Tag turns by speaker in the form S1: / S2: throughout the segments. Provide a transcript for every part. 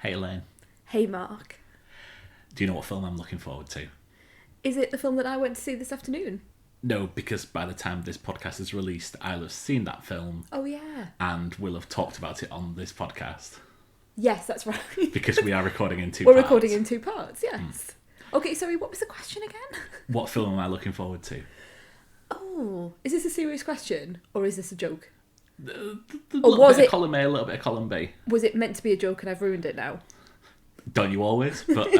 S1: Hey Elaine,
S2: Hey Mark,
S1: do you know what film I'm looking forward to?
S2: is it the film that I went to see this afternoon?
S1: No, because by the time this podcast is released, I'll have seen that film
S2: Oh yeah.
S1: and will have talked about it on this podcast.
S2: Yes, that's right.
S1: Because we are recording in two
S2: We're
S1: parts.
S2: recording in two parts, yes. Okay, sorry, what was the question again?
S1: What film am I looking forward to?
S2: Oh, is this a serious question or is this a joke?
S1: A
S2: Or
S1: little
S2: was
S1: bit
S2: it-
S1: of column A, a little bit of column B.
S2: Was it meant to be a joke and I've ruined it now?
S1: Don't you always? But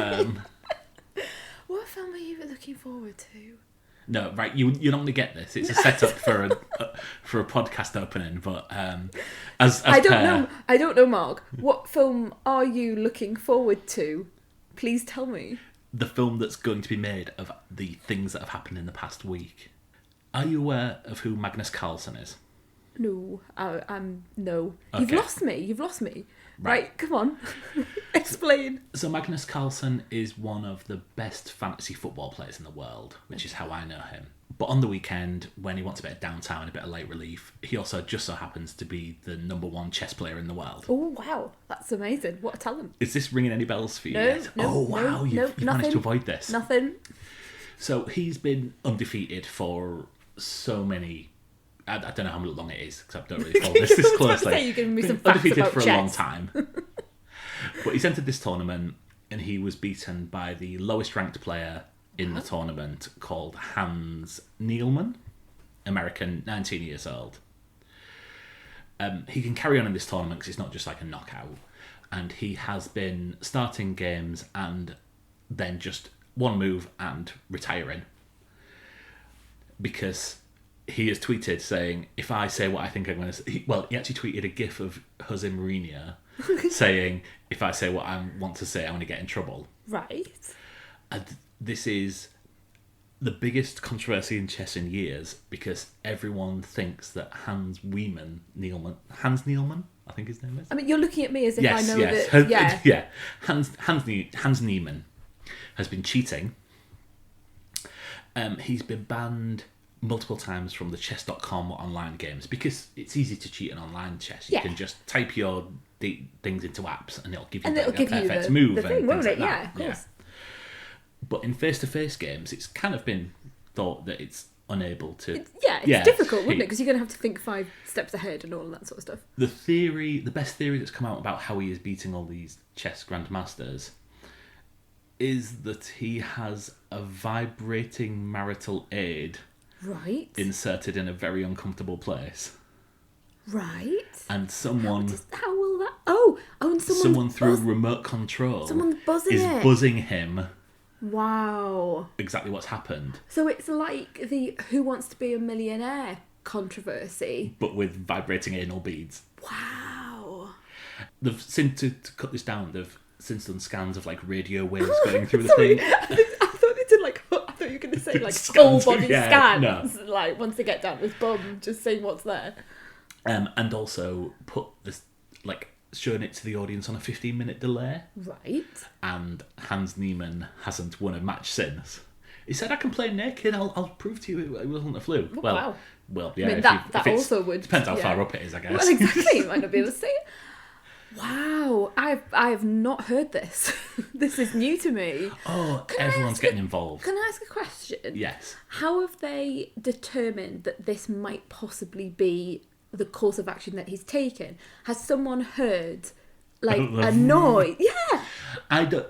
S2: What film are you looking forward to?
S1: no, right. You normally get this. It's a setup for a podcast opening. But as
S2: I don't
S1: per,
S2: know. I don't know, Mark. What film are you looking forward to? Please tell me.
S1: the film that's going to be made of the things that have happened in the past week. Are you aware of who Magnus Carlsen is?
S2: No, I'm no.
S1: Okay.
S2: You've lost me.
S1: Right.
S2: Right, come on. Explain.
S1: So Magnus Carlsen is one of the best fantasy football players in the world, which is how I know him. But on the weekend, when he wants a bit of downtime and a bit of light relief, he also just so happens to be the number one chess player in the world.
S2: Oh wow, that's amazing. What a talent.
S1: Is this ringing any bells for you
S2: No,
S1: yet?
S2: no,
S1: Oh wow,
S2: no,
S1: you've managed
S2: nothing.
S1: to avoid this.
S2: Nothing.
S1: So he's been undefeated for so many... I don't know how long it is, because I don't really follow this
S2: I was about to
S1: closely.
S2: say, you're giving me
S1: Been
S2: some facts
S1: undefeated
S2: about
S1: for a long
S2: chess.
S1: time. But he's entered this tournament, and he was beaten by the lowest ranked player in the tournament, called Hans Nielman, American, 19 years old. He can carry on in this tournament because it's not just like a knockout. And he has been starting games and then just one move and retiring. Because he has tweeted saying, if I say what I think I'm going to say... Well, he actually tweeted a gif of Jose Mourinho saying, if I say what I want to say, I'm going to get in trouble.
S2: Right.
S1: And this is the biggest controversy in chess in years because everyone thinks that Hans Nielman, I think his name is.
S2: I mean, you're looking at me as if
S1: Yes,
S2: I know
S1: yes.
S2: that. Yeah.
S1: Yeah. Hans Niemann has been cheating. He's been banned multiple times from the chess.com online games because it's easy to cheat in online chess. You
S2: Yeah.
S1: can just type your things into apps and it'll give you
S2: And it'll
S1: a
S2: give you
S1: perfect
S2: the
S1: move
S2: thing,
S1: and
S2: won't
S1: things
S2: it?
S1: like
S2: Yeah,
S1: that.
S2: of course.
S1: But in face-to-face games, it's kind of been thought that it's unable to...
S2: It's difficult, wouldn't it? Because you're going to have to think 5 steps ahead and all of that sort of stuff.
S1: The best theory that's come out about how he is beating all these chess grandmasters is that he has a vibrating marital aid
S2: Right.
S1: inserted in a very uncomfortable place.
S2: Right.
S1: And someone
S2: How will that... Oh, and
S1: someone through remote control
S2: someone's buzzing
S1: is
S2: it.
S1: buzzing him
S2: Wow.
S1: exactly what's happened,
S2: So it's like the Who Wants to Be a Millionaire controversy.
S1: but with vibrating anal beads.
S2: Wow.
S1: They've since to cut this down, they've since done scans of like radio waves going through the
S2: Sorry,
S1: thing.
S2: I thought they did like... I thought you were going to say like
S1: Scans,
S2: full body
S1: yeah,
S2: scans. Like once they get down with bum, just saying what's there.
S1: And also put this like showing it to the audience on a 15-minute delay.
S2: Right.
S1: And Hans Niemann hasn't won a match since. He said, "I can play naked. I'll prove to you it wasn't a fluke."
S2: Oh,
S1: well,
S2: wow.
S1: well, yeah.
S2: I mean,
S1: if
S2: that
S1: it's-
S2: also would...
S1: depends how
S2: yeah.
S1: far up it is, I guess.
S2: Well, exactly. You might not be able to see it. Wow. I have not heard this. This is new to me.
S1: Oh,
S2: Can I
S1: everyone's
S2: ask
S1: getting involved.
S2: Can I ask a question?
S1: Yes.
S2: How have they determined that this might possibly be the course of action that he's taken? Has someone heard like a noise? Yeah.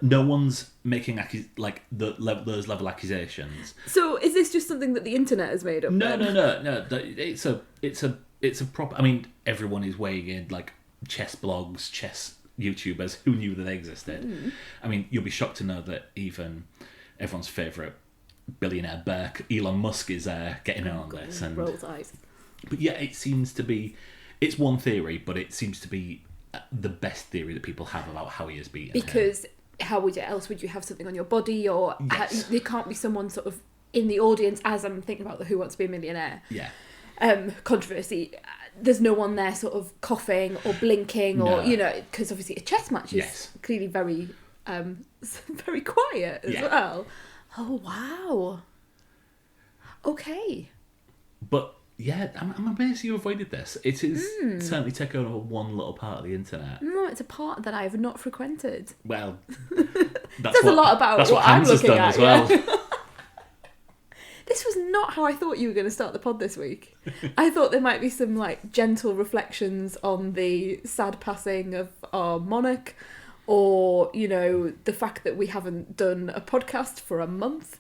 S1: No one's making those level accusations.
S2: So is this just something that the internet has made up?
S1: No.
S2: then?
S1: It's a proper. I mean, everyone is weighing in like chess blogs, chess YouTubers who knew that they existed. I mean, you'll be shocked to know that even everyone's favourite billionaire Burke, Elon Musk, is getting in on this. And
S2: Rolls eyes.
S1: but yeah, it seems to be. It's one theory, but it seems to be the best theory that people have about how he is beaten.
S2: Because how else would you have something on your body, or
S1: Yes.
S2: there can't be someone sort of in the audience as I'm thinking about the Who Wants to Be a Millionaire
S1: Yeah.
S2: controversy. There's no one there sort of coughing or blinking or
S1: No.
S2: because obviously a chess match is
S1: Yes.
S2: clearly very very quiet as well. Oh wow. Okay.
S1: But Yeah, I'm amazed you avoided this. It is certainly taken over one little part of the internet.
S2: No, it's a part that I have not frequented.
S1: Well,
S2: Says a lot about
S1: that's
S2: what
S1: Hans
S2: I'm
S1: has
S2: looking
S1: done
S2: at
S1: as well.
S2: yeah. This was not how I thought you were going to start the pod this week. I thought there might be some like gentle reflections on the sad passing of our monarch, or the fact that we haven't done a podcast for a month.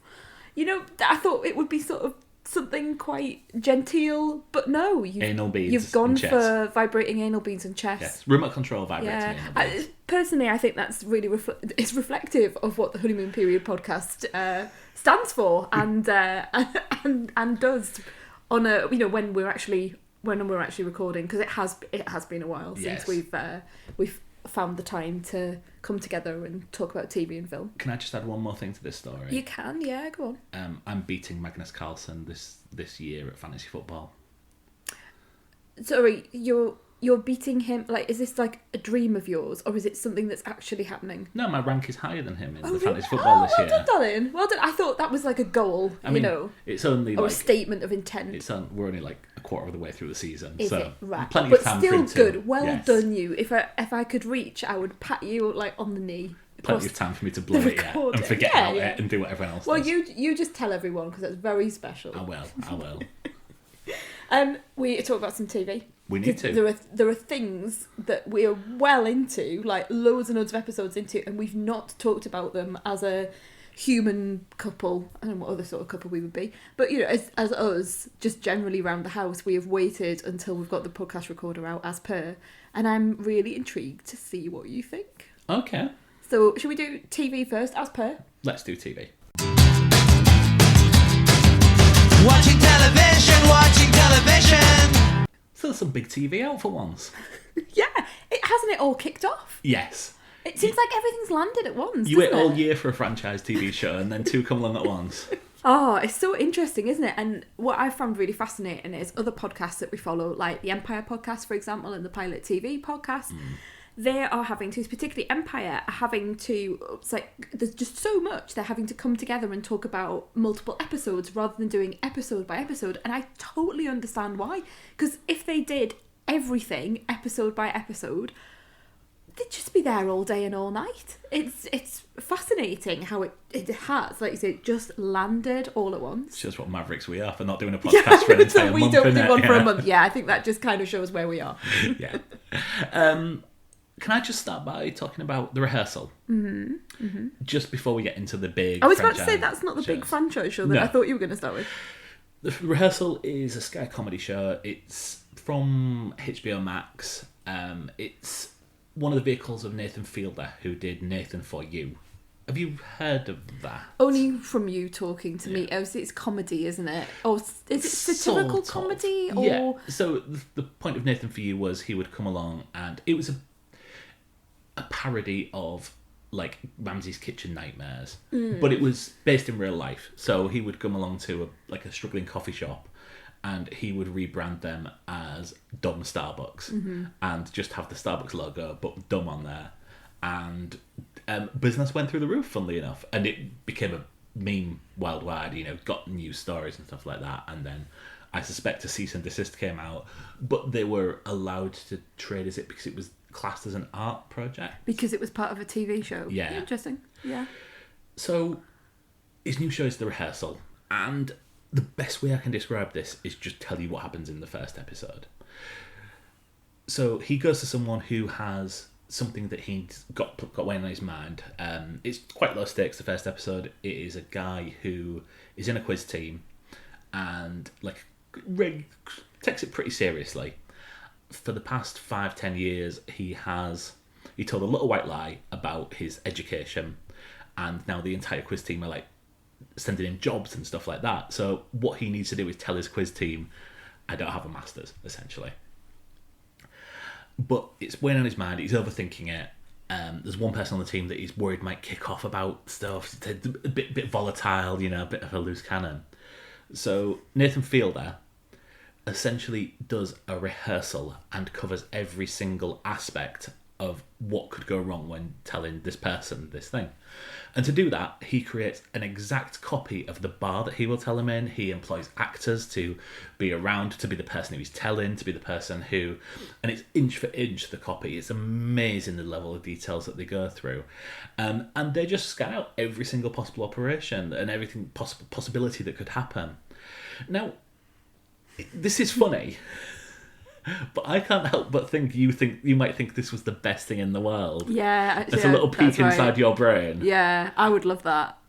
S2: I thought it would be sort of something quite genteel, but no, you've gone for vibrating anal beads and chess.
S1: Yes, remote control vibrating anal beads.
S2: Personally, I think that's really it's reflective of what the Honeymoon Period podcast stands for and does on a when we're actually recording, because it has been a while since we've found the time to come together and talk about TV and film.
S1: Can I just add one more thing to this story?
S2: You can, yeah, go
S1: on. I'm beating Magnus Carlsen this year at fantasy football.
S2: Sorry, you're beating him. Like, is this like a dream of yours, or is it something that's actually happening?
S1: No, my rank is higher than him in the fantasy football this year.
S2: Well done, darling. Well done. I thought that was like a goal.
S1: It's only
S2: or a statement of intent.
S1: We're only like a quarter of the way through the season,
S2: is
S1: so
S2: it? Right.
S1: plenty
S2: but
S1: of time
S2: still
S1: for him
S2: good. Well done, you. If I could reach, I would pat you like on the knee.
S1: Plenty of time for me to blow it and forget about it and do what everyone else does.
S2: Well, you just tell everyone, because that's very special.
S1: I will.
S2: We talk about some TV.
S1: We need to.
S2: There are things that we are well into, like loads and loads of episodes into, and we've not talked about them as a human couple. I don't know what other sort of couple we would be, but as us, just generally around the house, we have waited until we've got the podcast recorder out as per, and I'm really intrigued to see what you think.
S1: Okay.
S2: So, should we do TV first, as per?
S1: Let's do TV.
S3: Watching television.
S1: So there's some big TV out for once.
S2: Yeah, hasn't it all kicked off?
S1: Yes.
S2: It seems like everything's landed at once.
S1: You wait all year for a franchise TV show, and then two come along at once.
S2: Oh, it's so interesting, isn't it? And what I found really fascinating is other podcasts that we follow, like the Empire podcast, for example, and the Pilot TV podcast. They are having to, particularly Empire, are having to, it's like, there's just so much, they're having to come together and talk about multiple episodes rather than doing episode by episode, and I totally understand why, because if they did everything episode by episode, they'd just be there all day and all night. It's fascinating how it has, like you say, just landed all at once.
S1: It's just what mavericks we are for not doing a podcast for an entire month.
S2: We don't do one for a month. Yeah, I think that just kind of shows where we are.
S1: Yeah. Can I just start by talking about the Rehearsal? Just before we get into the big
S2: I was about to say that's not the
S1: shows.
S2: big franchise show that I thought you were going to start with.
S1: The Rehearsal is a Sky comedy show. It's from HBO Max. It's one of the vehicles of Nathan Fielder, who did Nathan For You. Have you heard of that?
S2: Only from you talking to me. It's comedy, isn't it? Or is it satirical comedy? Or...
S1: Yeah. So the point of Nathan For You was he would come along, and it was a parody of like Ramsay's Kitchen Nightmares, but it was based in real life. So he would come along to a struggling coffee shop, and he would rebrand them as Dumb Starbucks, and just have the Starbucks logo but dumb on there, and business went through the roof, funnily enough, and it became a meme worldwide. Got news stories and stuff like that, and then I suspect a cease and desist came out, but they were allowed to trade as it because it was classed as an art project.
S2: Because it was part of a TV show.
S1: Yeah.
S2: Interesting. Yeah.
S1: So his new show is The Rehearsal, and the best way I can describe this is just tell you what happens in the first episode. So he goes to someone who has something that he's got weighing on his mind. It's quite low stakes, the first episode. It is a guy who is in a quiz team and takes it pretty seriously. For the past 5-10 years, he told a little white lie about his education, and now the entire quiz team are sending him jobs and stuff like that. So what he needs to do is tell his quiz team, I don't have a master's, essentially. But it's weighing on his mind, he's overthinking it. There's one person on the team that he's worried might kick off about stuff. It's a bit volatile, a bit of a loose cannon. So Nathan Fielder essentially does a rehearsal and covers every single aspect of what could go wrong when telling this person this thing. And to do that, he creates an exact copy of the bar that he will tell him in. He employs actors to be around, to be the person who he's telling, to be the person who... And it's inch for inch, the copy. It's amazing the level of details that they go through. And they just scan out every single possible operation and everything possibility that could happen. Now, this is funny... But I can't help but think you might think this was the best thing in the world.
S2: Yeah,
S1: it's a little peek inside your brain.
S2: Yeah, I would love that.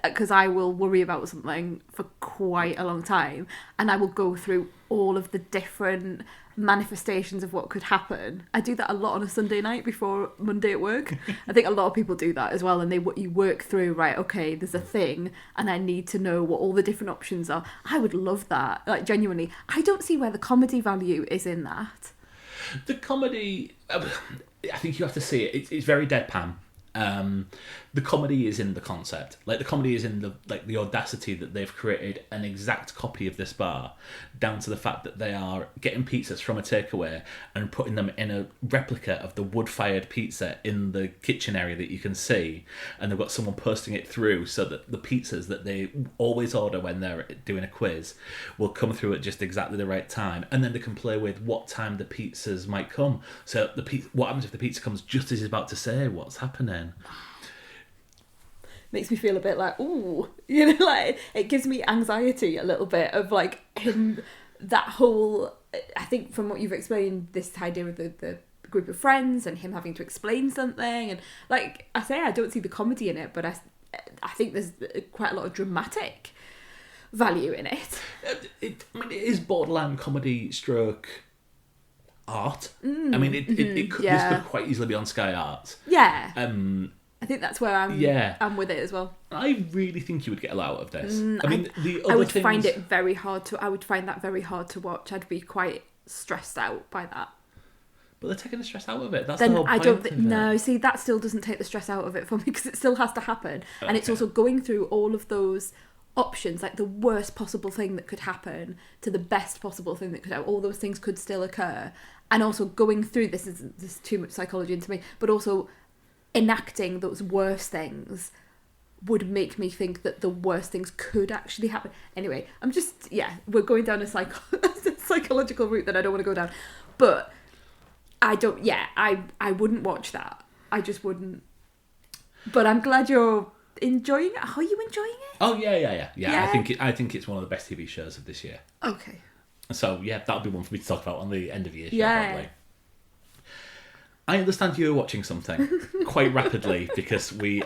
S2: Because I will worry about something for quite a long time, and I will go through all of the different manifestations of what could happen. I do that a lot on a Sunday night before Monday at work. I think a lot of people do that as well, and you work through, right, okay, there's a thing and I need to know what all the different options are. I would love that, like, genuinely. I don't see where the comedy value is in that.
S1: The comedy, I think you have to see it. It's very deadpan. The comedy is in the concept. Like, the comedy is in the audacity that they've created an exact copy of this bar, down to the fact that they are getting pizzas from a takeaway and putting them in a replica of the wood-fired pizza in the kitchen area that you can see, and they've got someone posting it through so that the pizzas that they always order when they're doing a quiz will come through at just exactly the right time, and then they can play with what time the pizzas might come. So what happens if the pizza comes just as he's about to say what's happening?
S2: Makes me feel a bit like, ooh, you know, like, it gives me anxiety a little bit of, like, him, that whole, I think from what you've explained, this idea of the group of friends and him having to explain something, and, like I say, I don't see the comedy in it, but I think there's quite a lot of dramatic value in it.
S1: It is borderline comedy stroke art. I mean, this could quite easily be on Sky Arts.
S2: Yeah. I think that's where I'm with it as well.
S1: I really think you would get a lot out of this.
S2: I would find it very hard to. I would find that very hard to watch. I'd be quite stressed out by that.
S1: But they're taking the stress out of it. That's
S2: then
S1: the whole point.
S2: I don't. No, see, that still doesn't take the stress out of it for me, because it still has to happen, and it's also going through all of those options, like the worst possible thing that could happen to the best possible thing that could happen. All those things could still occur, and also going through this is too much psychology into me, but also enacting those worst things would make me think that the worst things could actually happen. Anyway, we're going down a psychological route that I don't want to go down, but I wouldn't watch that. I just wouldn't. But I'm glad you're enjoying it. Are you enjoying it?
S1: Oh yeah. I think it's one of the best TV shows of this year.
S2: Okay.
S1: So yeah, that'll be one for me to talk about on the end of year show. Probably. I understand you're watching something quite rapidly, because we've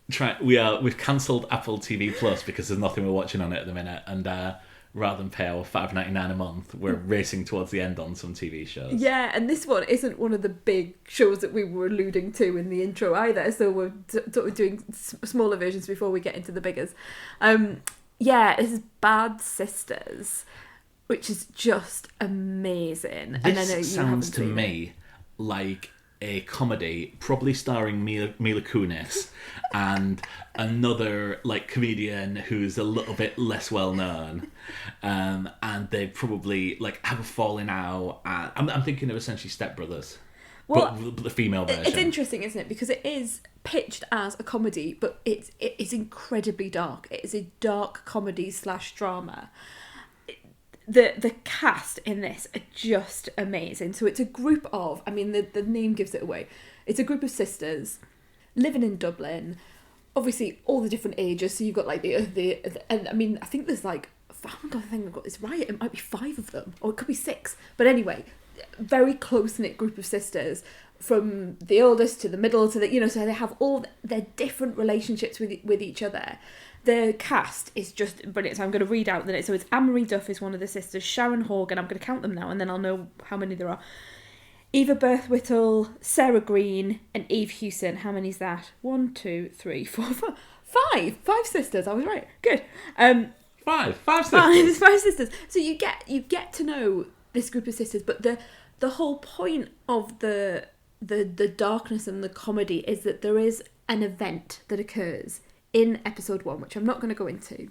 S1: cancelled Apple TV Plus because there's nothing we're watching on it at the minute, and rather than pay our $5.99 a month, we're racing towards the end on some TV shows. Yeah,
S2: and this one isn't one of the big shows that we were alluding to in the intro either, so we're sort of doing smaller versions before we get into the biggers. This is Bad Sisters, which is just amazing.
S1: This
S2: and I know you
S1: sounds to
S2: seen
S1: me like a comedy, probably starring Mila Kunis and another like comedian who's a little bit less well known, and they probably like have a falling out. I'm thinking of essentially Step Brothers, but the female version.
S2: It's interesting, isn't it? Because it is pitched as a comedy, but it is incredibly dark. It is a dark comedy / drama. The cast in this are just amazing. So it's a group of, I mean, the name gives it away. It's a group of sisters living in Dublin. Obviously, all the different ages. So you've got like and I mean, I think there's like, I think I've got this right. It might be 5 of them, or it could be 6. But anyway, very close knit group of sisters, from the oldest to the middle to the, so they have all their different relationships with each other. The cast is just brilliant. So I'm going to read out the names. So it's Anne-Marie Duff is one of the sisters, Sharon Horgan, I'm going to count them now and then I'll know how many there are. Eva Birthwhittle, Sarah Green, and Eve Hewson. How many is that? 1, 2, 3, 4, 5. 5 sisters. I was right. Good.
S1: 5 sisters.
S2: 5 sisters. So you get to know this group of sisters, but the whole point of the darkness and the comedy is that there is an event that occurs in episode 1, which I'm not going to go into,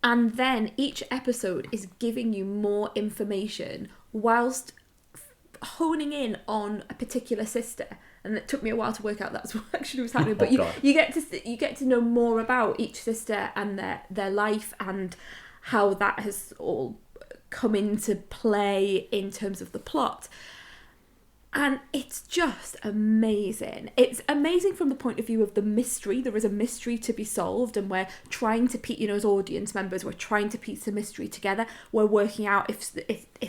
S2: and then each episode is giving you more information whilst honing in on a particular sister. And it took me a while to work out that's what actually was happening. But
S1: God.
S2: you get to know more about each sister and their life and how that has all come into play in terms of the plot. And it's just amazing. It's amazing from the point of view of the mystery. There is a mystery to be solved, and we're trying to piece, as audience members, we're trying to piece the mystery together. We're working out if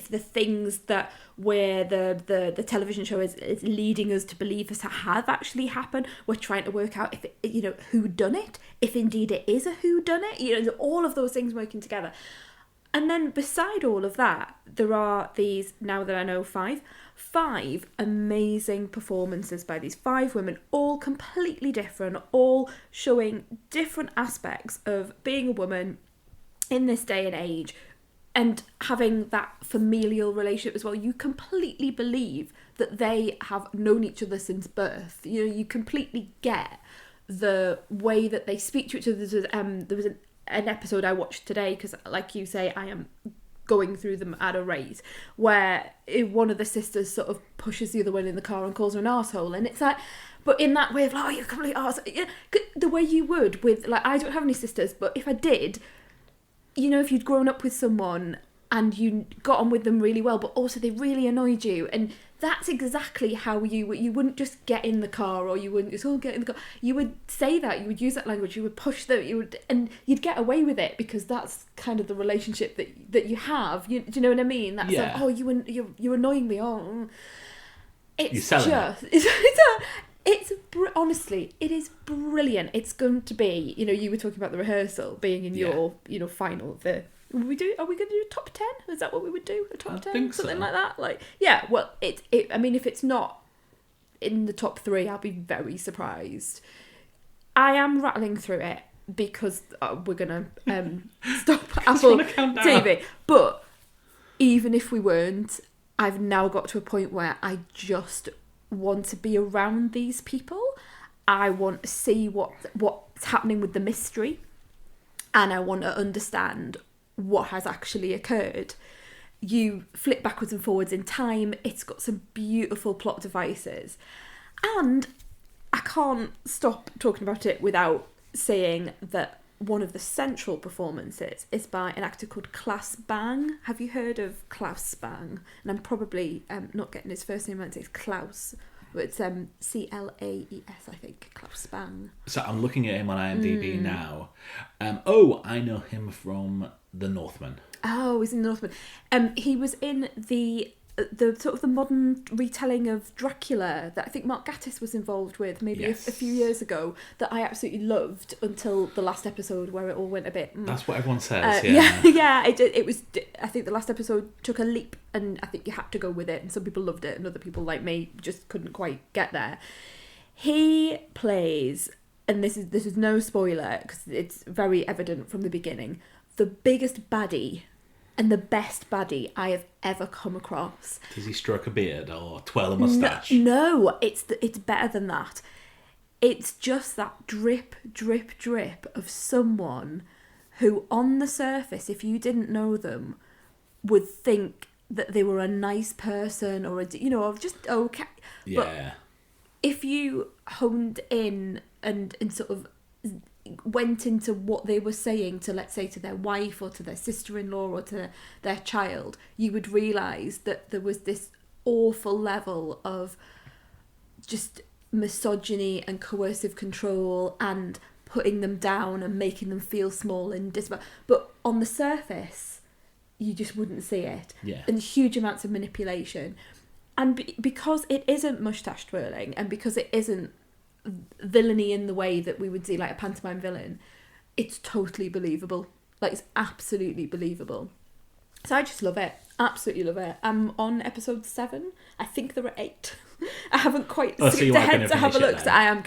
S2: the things that where the television show is leading us to believe us have actually happened. We're trying to work out if who done it, if indeed it is a who done it. All of those things working together. And then beside all of that, there are these, now that I know, five amazing performances by these 5 women, all completely different, all showing different aspects of being a woman in this day and age and having that familial relationship as well. You completely believe that they have known each other since birth. You completely get the way that they speak to each other. There was an episode I watched today, because like you say, I am going through them at a rate, where one of the sisters sort of pushes the other one in the car and calls her an arsehole, and it's like, but in that way of like, oh, you're a complete arsehole, the way you would with, like, I don't have any sisters, but if I did, if you'd grown up with someone and you got on with them really well, but also they really annoyed you, and that's exactly how you wouldn't just get in the car, or you wouldn't just get in the car. You would say that, you would use that language, you would push them, and you'd get away with it, because that's kind of the relationship that you have. Do you know what I mean? That's
S1: yeah.
S2: like, oh, you're annoying me. Oh, it's just honestly, it is brilliant. It's going to be, you were talking about the rehearsal being in your final of the. Are we going to do top 10? Is that what we would do? A top 10?
S1: Think
S2: Something
S1: so.
S2: like that? Like, yeah, well, I mean, if it's not in the top 3, I'll be very surprised. I am rattling through it because we're going to stop Apple TV. But even if we weren't, I've now got to a point where I just want to be around these people. I want to see what's happening with the mystery. And I want to understand what has actually occurred. You flip backwards and forwards in time. It's got some beautiful plot devices, and I can't stop talking about it without saying that one of the central performances is by an actor called Klaus Bang. Have you heard of Klaus Bang? And I'm probably not getting his first name right. It's Klaus, but it's C-L-A-E-S, I think. Klaus Bang.
S1: So I'm looking at him on IMDb now. I know him from The Northman.
S2: Oh, he's in The Northman. He was in the sort of the modern retelling of Dracula that I think Mark Gatiss was involved with maybe a few years ago, that I absolutely loved until the last episode, where it all went a bit.
S1: That's what everyone says.
S2: Yeah. It was. I think the last episode took a leap, and I think you had to go with it. And some people loved it, and other people like me just couldn't quite get there. He plays, and this is no spoiler because it's very evident from the beginning, the biggest baddie and the best baddie I have ever come across.
S1: Does he stroke a beard or twirl a moustache?
S2: No, it's better than that. It's just that drip, drip, drip of someone who, on the surface, if you didn't know them, would think that they were a nice person or just okay.
S1: Yeah.
S2: But if you honed in and sort of went into what they were saying to, let's say, to their wife or to their sister-in-law or to their child, you would realise that there was this awful level of just misogyny and coercive control and putting them down and making them feel small and but on the surface you just wouldn't see it. And huge amounts of manipulation, and because it isn't moustache twirling, and because it isn't villainy in the way that we would see like a pantomime villain, it's totally believable. Like, it's absolutely believable. So I just love it. Absolutely love it. I'm on episode 7. I think there are 8. I haven't quite skipped ahead to have a look. So I am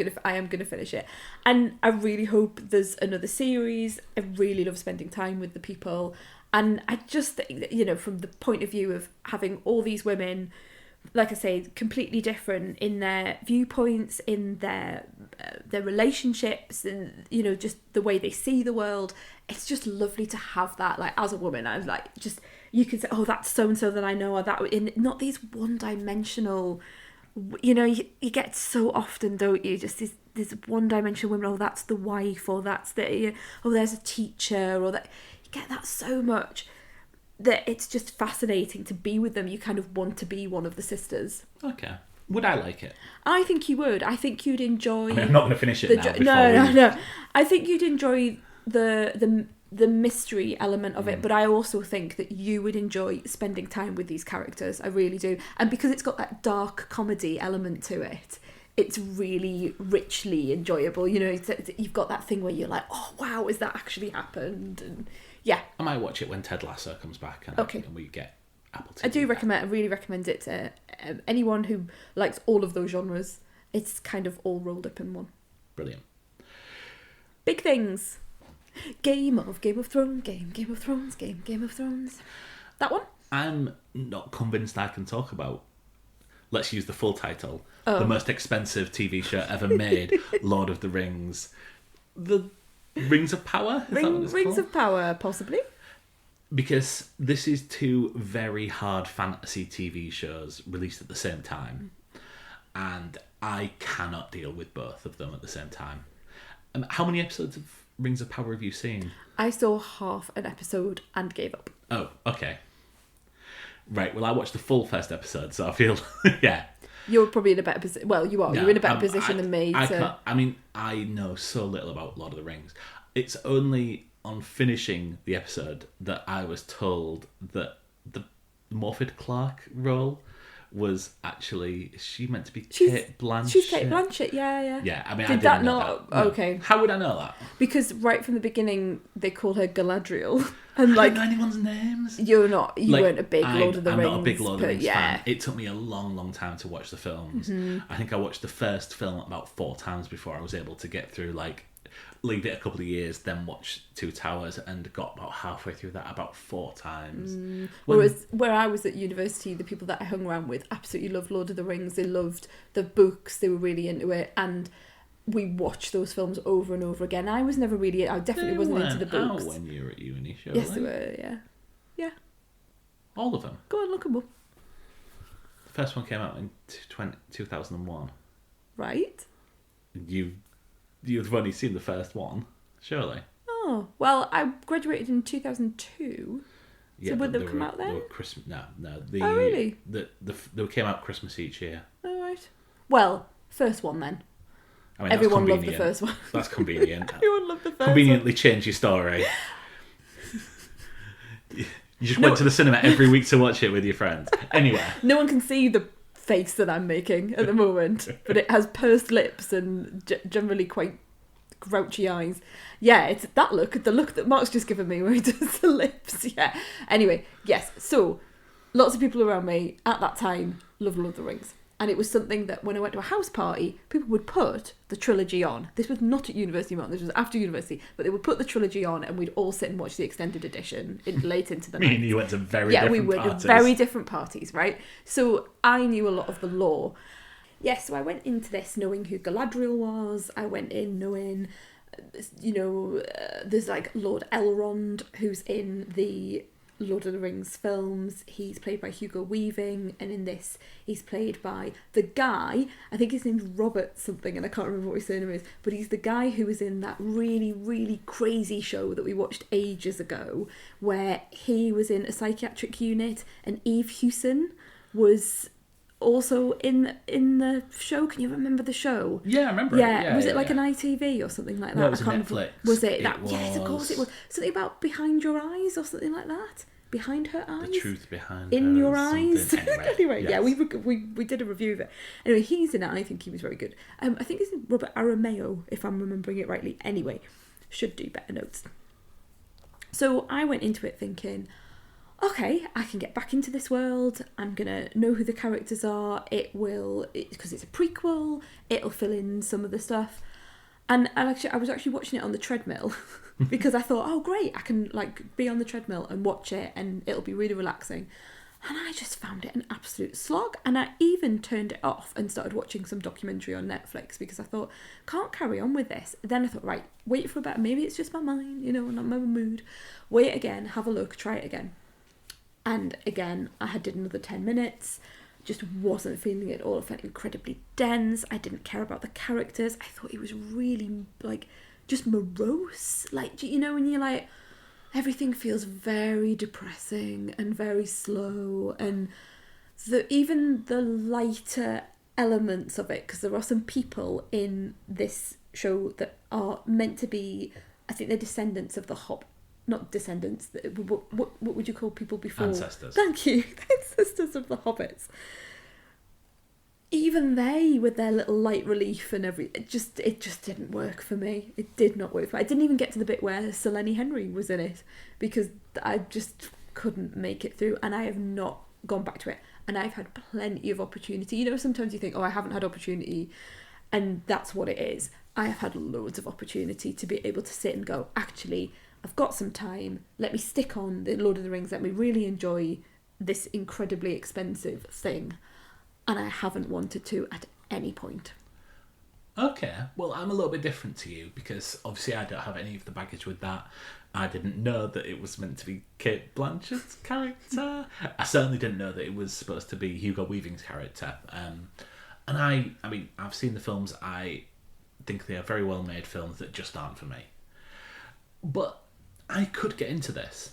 S2: gonna finish it, and I really hope there's another series. I really love spending time with the people, and I just think that, from the point of view of having all these women, like I say, completely different in their viewpoints, in their their relationships and, you know, just the way they see the world. It's just lovely to have that. Like, as a woman, I'm like, just, you can say, oh, that's so-and-so that I know, or that, in not these one-dimensional, you know, you get so often, don't you, just this one-dimensional women, oh, that's the wife, or that's the, oh, there's a teacher, or that, you get that so much that it's just fascinating to be with them. You kind of want to be one of the sisters.
S1: Okay. Would I like it?
S2: I think you would. I think you'd enjoy...
S1: I mean, I'm not going to finish it now.
S2: No. I think you'd enjoy the mystery element of it, but I also think that you would enjoy spending time with these characters. I really do. And because it's got that dark comedy element to it, it's really richly enjoyable. You know, you've got that thing where you're like, oh, wow, has that actually happened? And yeah.
S1: I might watch it when Ted Lasso comes back and, and we get Apple TV.
S2: I really recommend it to anyone who likes all of those genres. It's kind of all rolled up in one.
S1: Brilliant.
S2: Big things. Game of Thrones. That one?
S1: I'm not convinced I can talk about. Let's use the full title. The most expensive TV show ever made, Lord of the Rings. The Rings of Power? Is that what it's
S2: Rings
S1: called?
S2: of Power, possibly.
S1: Because this is two very hard fantasy TV shows released at the same time. And I cannot deal with both of them at the same time. How many episodes of Rings of Power have you seen?
S2: I saw half an episode and gave up.
S1: Oh, okay. Right, well, I watched the full first episode, so I feel, yeah.
S2: You're probably in a better position. Well, you are.
S1: No,
S2: You're in a better position than me.
S1: I know so little about Lord of the Rings. It's only on finishing the episode that I was told that the Morfydd Clark role was actually, is she meant to be Kate Blanchett?
S2: She's Kate Blanchett, yeah.
S1: Yeah, I mean,
S2: Did
S1: I didn't
S2: that
S1: know
S2: not?
S1: that. No.
S2: Okay.
S1: How would I know that?
S2: Because right from the beginning, they call her Galadriel. And
S1: I
S2: like,
S1: don't know anyone's names.
S2: you weren't a big Lord of the
S1: I'm
S2: Rings.
S1: not a big Lord of the Rings
S2: yeah.
S1: fan. It took me a long, long time to watch the films. I think I watched the first film about 4 times before I was able to get through, like, leave it a couple of years, then watch Two Towers, and got about halfway through that about 4 times.
S2: Whereas where I was at university, the people that I hung around with absolutely loved Lord of the Rings. They loved the books. They were really into it. And we watched those films over and over again. I definitely wasn't into the books.
S1: Out when you were at uni, surely.
S2: Yes, they were, yeah. Yeah.
S1: All of them?
S2: Go on, look them up.
S1: The first one came out in 2001.
S2: Right.
S1: You've only seen the first one, surely.
S2: Oh, well, I graduated in 2002.
S1: Yeah,
S2: so would they come out then?
S1: They were Christmas. No.
S2: Oh, really?
S1: They came out Christmas each year.
S2: All right. Well, first one then.
S1: I mean,
S2: everyone loved the first one.
S1: That's convenient.
S2: Everyone loved the first
S1: Conveniently change your story. You just went to the cinema every week to watch it with your friends. Anyway.
S2: No one can see the face that I'm making at the moment, but it has pursed lips and generally quite grouchy eyes. Yeah, it's the look that Mark's just given me where he does the lips. Yeah. Anyway, yes. So, lots of people around me at that time loved Lord of the Rings. And it was something that when I went to a house party, people would put the trilogy on. This was not at university, Mark. This was after university. But they would put the trilogy on and we'd all sit and watch the extended edition late into the night.
S1: Me and you went to very different parties.
S2: Yeah, we were very different parties, right? So I knew a lot of the lore. Yes, so I went into this knowing who Galadriel was. I went in knowing, there's like Lord Elrond, who's in the Lord of the Rings films. He's played by Hugo Weaving, and in this he's played by the guy, I think his name's Robert something and I can't remember what his surname is, but he's the guy who was in that really, really crazy show that we watched ages ago where he was in a psychiatric unit and Eve Hewson was also in the show. Can you remember the show?
S1: Yeah, I remember it. Yeah,
S2: was it like an ITV or something like that?
S1: No, it was
S2: I can't
S1: Netflix.
S2: remember. Was it that?
S1: Was...
S2: Yes, of course it was. Something about behind your eyes or something like that. Behind her eyes.
S1: The truth behind
S2: in
S1: her
S2: your eyes. Anyway,
S1: yes.
S2: Yeah, we did a review of it. Anyway, he's in it. I think he was very good. I think it's Robert Arameo, if I'm remembering it rightly. Anyway, should do better notes. So I went into it thinking, okay, I can get back into this world. I'm going to know who the characters are. Because it's a prequel, it'll fill in some of the stuff. And I was actually watching it on the treadmill because I thought, oh, great, I can like be on the treadmill and watch it and it'll be really relaxing. And I just found it an absolute slog. And I even turned it off and started watching some documentary on Netflix because I thought, can't carry on with this. Then I thought, right, wait for a bit. Maybe it's just my mind, not my mood. Wait again, have a look, try it again. And again, I did another 10 minutes. Just wasn't feeling it at all. I felt incredibly dense. I didn't care about the characters. I thought it was really, just morose. When you're like, everything feels very depressing and very slow, and even the lighter elements of it, because there are some people in this show that are meant to be, I think they're descendants of the not descendants, what would you call people before?
S1: Ancestors.
S2: Thank you. Ancestors of the hobbits. Even they, with their little light relief and it just didn't work for me. It did not work for me. I didn't even get to the bit where Sir Lenny Henry was in it because I just couldn't make it through, and I have not gone back to it. And I've had plenty of opportunity. Sometimes you think, oh, I haven't had opportunity, and that's what it is. I have had loads of opportunity to be able to sit and go, actually, I've got some time. Let me stick on the Lord of the Rings. Let me really enjoy this incredibly expensive thing. And I haven't wanted to at any point.
S1: Okay, well, I'm a little bit different to you because obviously I don't have any of the baggage with that. I didn't know that it was meant to be Cate Blanchett's character. I certainly didn't know that it was supposed to be Hugo Weaving's character. And I mean, I've seen the films. I think they are very well made films that just aren't for me. But I could get into this.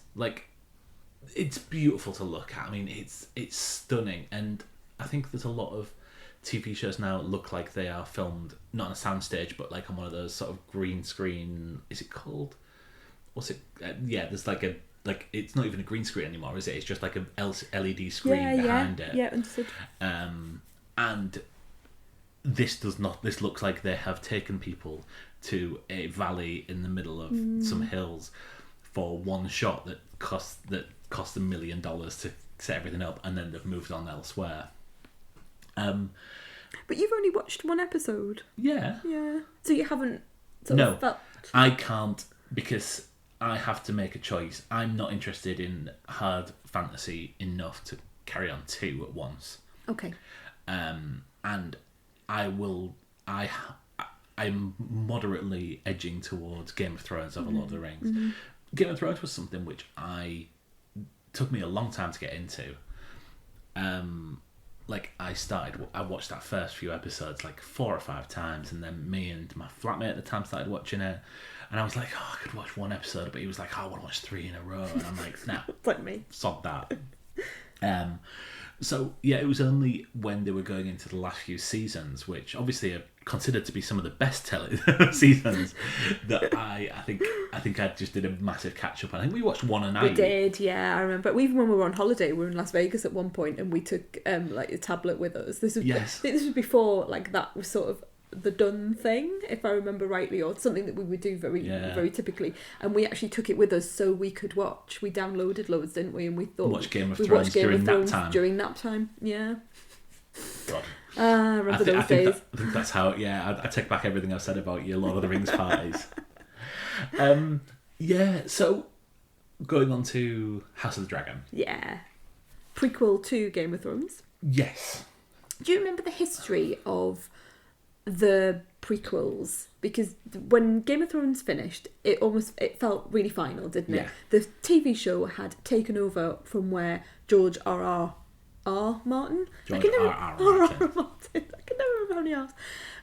S1: It's beautiful to look at. I mean, it's stunning, and I think there's a lot of TV shows now that look like they are filmed not on a soundstage, but on one of those sort of green screen. Is it called? What's it? Yeah, there's it's not even a green screen anymore, is it? It's just like a LED screen behind it.
S2: Yeah, understood.
S1: And this does not. This looks like they have taken people to a valley in the middle of some hills for one shot that cost $1 million to set everything up, and then they've moved on elsewhere.
S2: But you've only watched one episode.
S1: Yeah.
S2: So you haven't felt...
S1: I can't, because I have to make a choice. I'm not interested in hard fantasy enough to carry on 2 at once.
S2: Okay.
S1: And I'm moderately edging towards Game of Thrones over Lord of the Rings. Mm-hmm. Game of Thrones was something which took me a long time to get into. I watched that first few episodes 4 or 5 times, and then me and my flatmate at the time started watching it, and I was like, oh, I could watch 1 episode, but he was like, oh, I want to watch 3 in a row, and I'm like, nah,
S2: it's like me.
S1: Sod that. So yeah, it was only when they were going into the last few seasons, which obviously are considered to be some of the best seasons, that I think I just did a massive catch up. I think we watched 1 a night.
S2: We did, yeah. I remember. Even when we were on holiday, we were in Las Vegas at one point, and we took a tablet with us. This was,
S1: yes.
S2: I think this was before that was sort of the done thing, if I remember rightly, or something that we would do very typically. And we actually took it with us so we could watch. We downloaded loads, didn't we? And we thought
S1: watch Game of Thrones during nap time.
S2: During nap time, yeah.
S1: God.
S2: I remember those days.
S1: I think that's how. Yeah, I take back everything I've said about your Lord of the Rings parties. Yeah. So going on to House of the Dragon.
S2: Yeah. Prequel to Game of Thrones.
S1: Yes.
S2: Do you remember the history of the prequels? Because when Game of Thrones finished, it felt really final, didn't it?
S1: Yeah.
S2: The TV show had taken over from where George R. Martin.
S1: George R. Martin.
S2: I can never remember how many R's.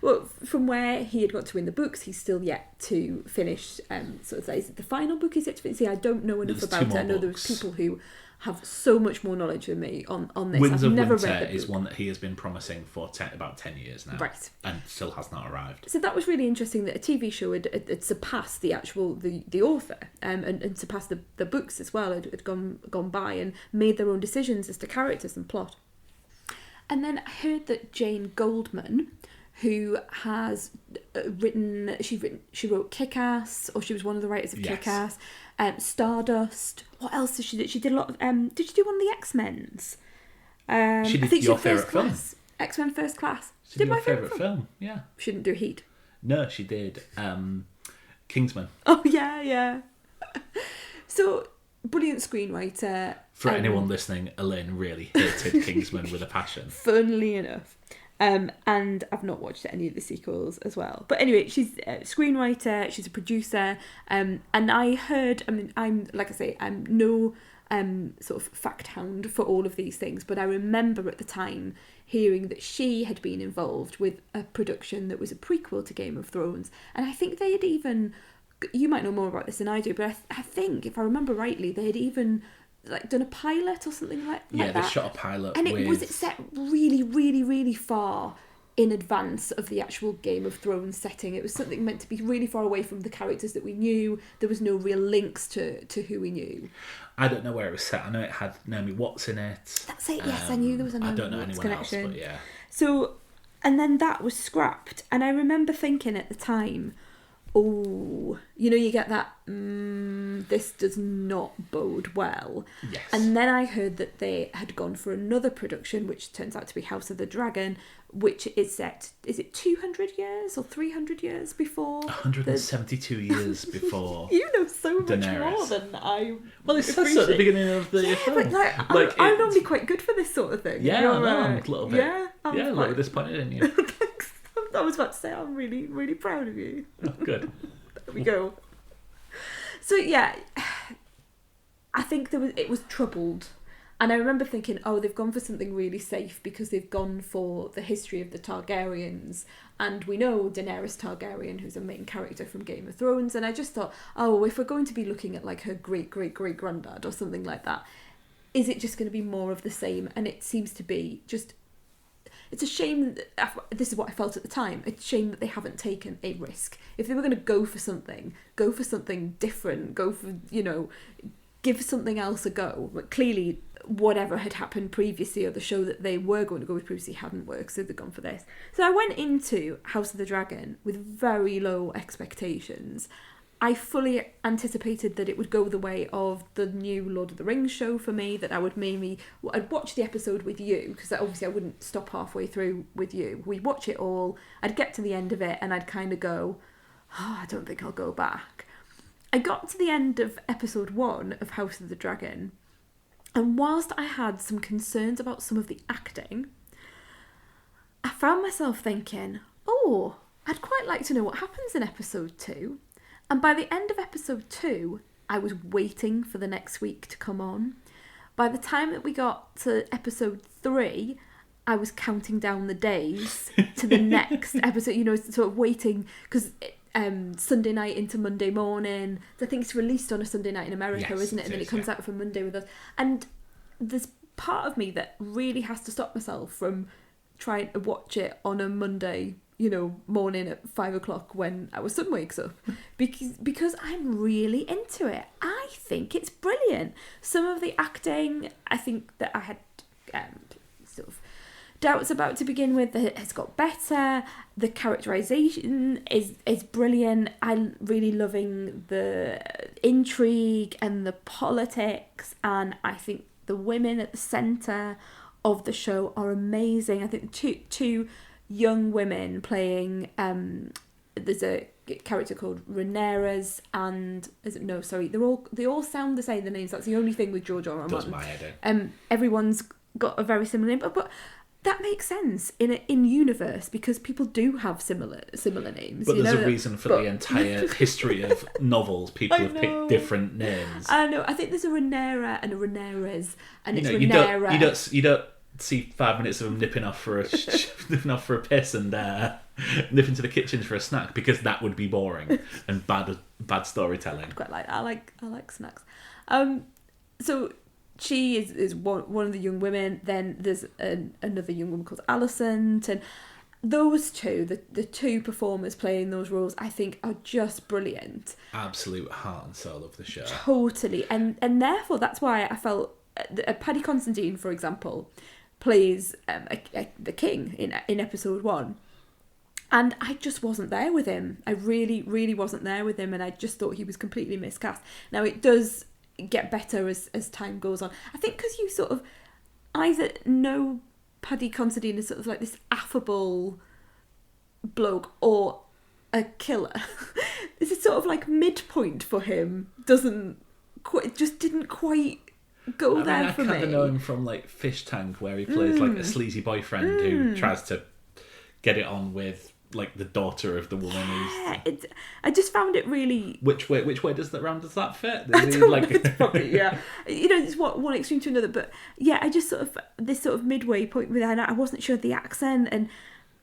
S2: Well, from where he had got to in the books, he's still yet to finish. Sort of say, is it the final book he's yet to finish? See, I don't know enough about it. I know there's people who have so much more knowledge than me on this.
S1: Winds
S2: I've
S1: of
S2: never
S1: Winter
S2: read the
S1: is
S2: book.
S1: one that he has been promising for about 10 years now.
S2: Right.
S1: And still has not arrived.
S2: So that was really interesting that a TV show had surpassed the actual the author and surpassed the books as well. Had gone by and made their own decisions as to characters and plot. And then I heard that Jane Goldman, who has she wrote Kick-Ass, or she was one of the writers of Kick-Ass, Stardust. What else did she do? She did a lot of. Did she do one of the X-Men's?
S1: She did your favourite film.
S2: X-Men First Class.
S1: She did my favourite film. Yeah.
S2: She didn't do Heat.
S1: No, she did. Kingsman.
S2: Oh yeah. So brilliant screenwriter.
S1: For anyone listening, Elaine really hated Kingsman with a passion.
S2: Funnily enough. And I've not watched any of the sequels as well. But anyway, she's a screenwriter, she's a producer, and I heard, I mean, I'm no sort of fact hound for all of these things, but I remember at the time hearing that she had been involved with a production that was a prequel to Game of Thrones. And I think they had even, you might know more about this than I do, but I think, if I remember rightly, they had even done a pilot or something like that.
S1: Yeah, they shot a pilot.
S2: And it was set really, really, really far in advance of the actual Game of Thrones setting. It was something meant to be really far away from the characters that we knew. There was no real links to who we knew.
S1: I don't know where it was set. I know it had Naomi Watts in it.
S2: That's it, yes. I knew there was a Naomi
S1: Watts connection. I don't know anyone else, but yeah.
S2: So, and then that was scrapped. And I remember thinking at the time, oh, you get that, this does not bode well.
S1: Yes.
S2: And then I heard that they had gone for another production, which turns out to be House of the Dragon, which is set, is it 200 years or 300 years before?
S1: 172 years before.
S2: You know so much
S1: Daenerys.
S2: more than I.
S1: Well, it says so at the beginning of the film.
S2: But I'm normally quite good for this sort of thing.
S1: Yeah,
S2: You're,
S1: I know, I'm a little bit.
S2: Yeah,
S1: a little disappointed in you.
S2: Thanks. I was about to say, I'm really, really proud of you.
S1: Oh, good.
S2: There we go. So yeah, I think it was troubled. And I remember thinking, oh, they've gone for something really safe because they've gone for the history of the Targaryens. And we know Daenerys Targaryen, who's a main character from Game of Thrones. And I just thought, oh, if we're going to be looking at her great-great-great-granddad or something like that, is it just going to be more of the same? And it seems to be just... It's a shame that, this is what I felt at the time, it's a shame that they haven't taken a risk. If they were going to go for something different, go for, give something else a go. But clearly, whatever had happened previously or the show that they were going to go with previously hadn't worked, so they've gone for this. So I went into House of the Dragon with very low expectations. I fully anticipated that it would go the way of the new Lord of the Rings show for me, that I'd watch the episode with you, because obviously I wouldn't stop halfway through with you. We'd watch it all, I'd get to the end of it, and I'd kind of go, oh, I don't think I'll go back. I got to the end of episode 1 of House of the Dragon, and whilst I had some concerns about some of the acting, I found myself thinking, oh, I'd quite like to know what happens in episode 2. And by the end of episode 2, I was waiting for the next week to come on. By the time that we got to episode 3, I was counting down the days to the next episode, sort of waiting, because Sunday night into Monday morning. I think it's released on a Sunday night in America,
S1: yes,
S2: isn't it? And then it comes out for Monday with us. And there's part of me that really has to stop myself from trying to watch it on a Monday morning at 5 o'clock when our son wakes up, because I'm really into it. I think it's brilliant. Some of the acting, I think that I had sort of doubts about to begin with, has got better. The characterization is brilliant. I'm really loving the intrigue and the politics, and I think the women at the centre of the show are amazing. I think two young women playing, there's a character called Rhaenyra, and they all sound the same, the names. That's the only thing with George R. R. Martin.
S1: Does my head.
S2: Everyone's got a very similar name, but that makes sense in universe, because people do have similar names.
S1: But there's a reason for the entire history of novels. People have picked different names.
S2: I know. I think there's a Rhaenyra and a Rhaenyra, and it's Rhaenyra.
S1: You don't see 5 minutes of them nipping off for a piss and nipping to the kitchen for a snack, because that would be boring and bad storytelling.
S2: I quite like that. I like snacks. So she is one of the young women. Then there's another young woman called Alicent, and those two, the two performers playing those roles, I think are just brilliant.
S1: Absolute heart and soul of the show.
S2: Totally, and therefore that's why I felt Paddy Considine, for example, plays the king in episode 1, and I just wasn't there with him. I really, really wasn't there with him, and I just thought he was completely miscast. Now it does get better as time goes on. I think because you sort of either know Paddy Considine is sort of like this affable bloke or a killer. This is sort of like midpoint for him. Didn't quite go there for me.
S1: I kind of know him from like Fish Tank, where he plays like a sleazy boyfriend who tries to get it on with like the daughter of the woman who's...
S2: I just found it really...
S1: Which way does that fit?
S2: It's probably, yeah. It's one extreme to another, but yeah, I just this sort of midway point with Anna, I wasn't sure of the accent, and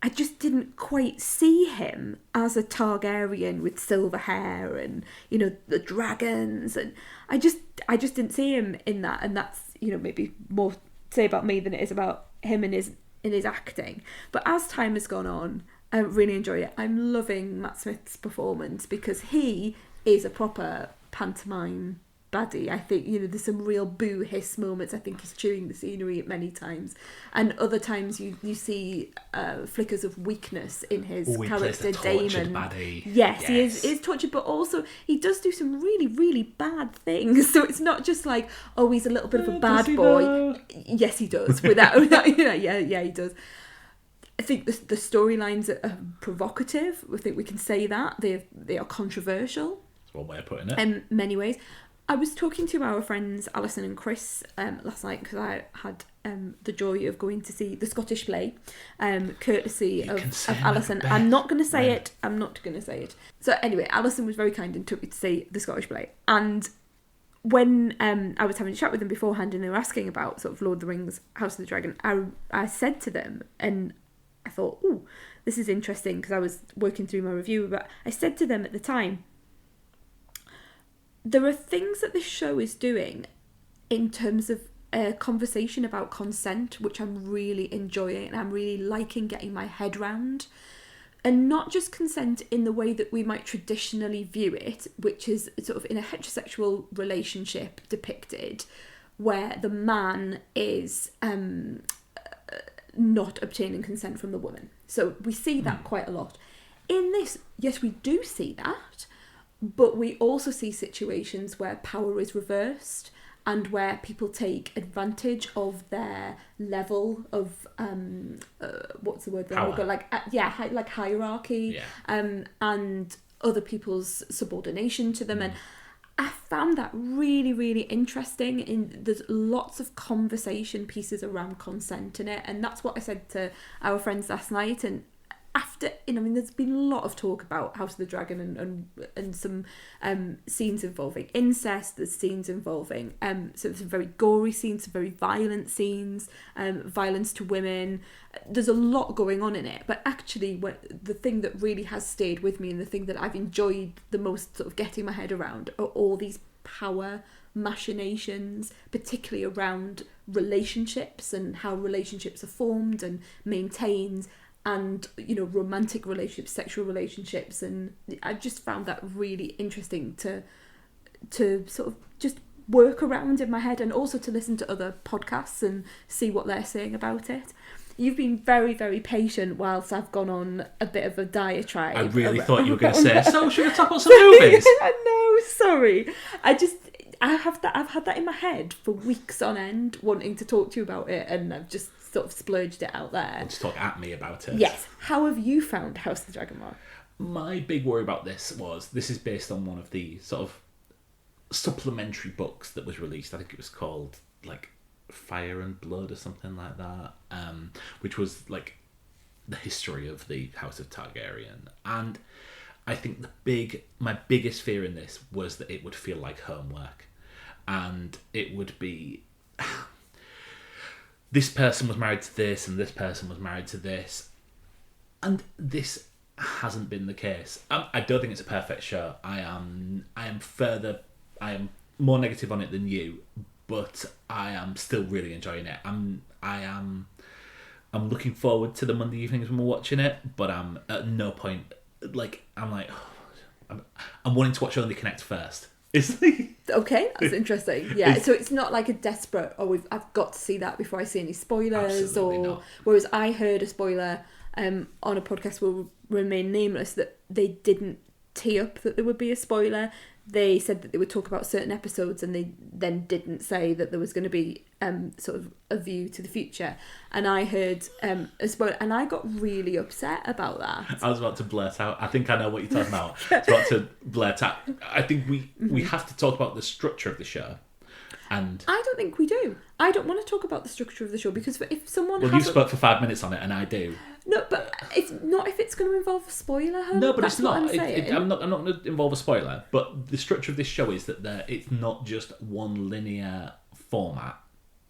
S2: I just didn't quite see him as a Targaryen with silver hair and, the dragons, and I just didn't see him in that, and that's, maybe more to say about me than it is about him in his acting. But as time has gone on, I really enjoyed it. I'm loving Matt Smith's performance because he is a proper pantomime baddie. I think, there's some real boo hiss moments. I think he's chewing the scenery many times. And other times you see flickers of weakness in his character, Damon.
S1: Baddie.
S2: Yes, he is tortured, but also he does do some really, really bad things. So it's not just like, oh, he's a little bit of a bad boy. Though? Yes, he does. Without yeah, he does. I think the storylines are provocative. I think we can say that. They are controversial.
S1: That's one way of putting it.
S2: In many ways. I was talking to our friends Alison and Chris last night because I had the joy of going to see the Scottish play, courtesy of Alison. I'm not going to say it. I'm not going to say it. So anyway, Alison was very kind and took me to see the Scottish play. And when I was having a chat with them beforehand and they were asking about sort of Lord of the Rings, House of the Dragon, I said to them, and I thought, oh, this is interesting because I was working through my review, but I said to them at the time, there are things that this show is doing in terms of a conversation about consent, which I'm really enjoying and I'm really liking getting my head round. And not just consent in the way that we might traditionally view it, which is sort of in a heterosexual relationship depicted, where the man is not obtaining consent from the woman. So we see that quite a lot. In this, yes, we do see that, but we also see situations where power is reversed and where people take advantage of their level of what's the word?
S1: Power.
S2: Like hierarchy, and other people's subordination to them. And I found that really, really interesting. There's lots of conversation pieces around consent in it, and that's what I said to our friends last night. And after, there's been a lot of talk about House of the Dragon and some scenes involving incest. There's scenes involving some very gory scenes, some very violent scenes, violence to women. There's a lot going on in it, but actually the thing that really has stayed with me and the thing that I've enjoyed the most sort of getting my head around are all these power machinations, particularly around relationships and how relationships are formed and maintained, and romantic relationships, sexual relationships. And I just found that really interesting to sort of just work around in my head, and also to listen to other podcasts and see what they're saying about it. You've been very, very patient whilst I've gone on a bit of a diatribe.
S1: I really thought you were going to say, so should we talk about some movies?
S2: No, sorry. I've had that in my head for weeks on end, wanting to talk to you about it, and I've just sort of splurged it out there.
S1: Just talk at me about it.
S2: Yes. How have you found House of the Dragon, Mark?
S1: My big worry about this is based on one of the sort of supplementary books that was released. I think it was called like Fire and Blood or something like that, which was like the history of the House of Targaryen. And I think my biggest fear in this was that it would feel like homework, and it would be this person was married to this and this person was married to this, and this hasn't been the case. I don't think it's a perfect show. I am more negative on it than you, but I am still really enjoying it. I'm looking forward to the Monday evenings when we're watching it, but I'm at no point I'm wanting to watch Only Connect first.
S2: Okay, that's interesting. Yeah, so it's not like a desperate, I've got to see that before I see any spoilers.
S1: Absolutely not.
S2: Whereas I heard a spoiler on a podcast will remain nameless that they didn't tee up that there would be a spoiler. They said that they would talk about certain episodes, and they then didn't say that there was going to be sort of a view to the future. And I heard a spoiler, and I got really upset about that.
S1: I was about to blurt out. I think I know what you're talking about. I was about to blurt out. I think we have to talk about the structure of the show. And
S2: I don't think we do. I don't want to talk about the structure of the show because if someone
S1: well, you spoke for 5 minutes on it, and I do.
S2: No, but it's not if it's going to involve a spoiler.
S1: No, but
S2: That's
S1: it's not.
S2: What I'm saying.
S1: I'm not going to involve a spoiler. But the structure of this show is that it's not just one linear format,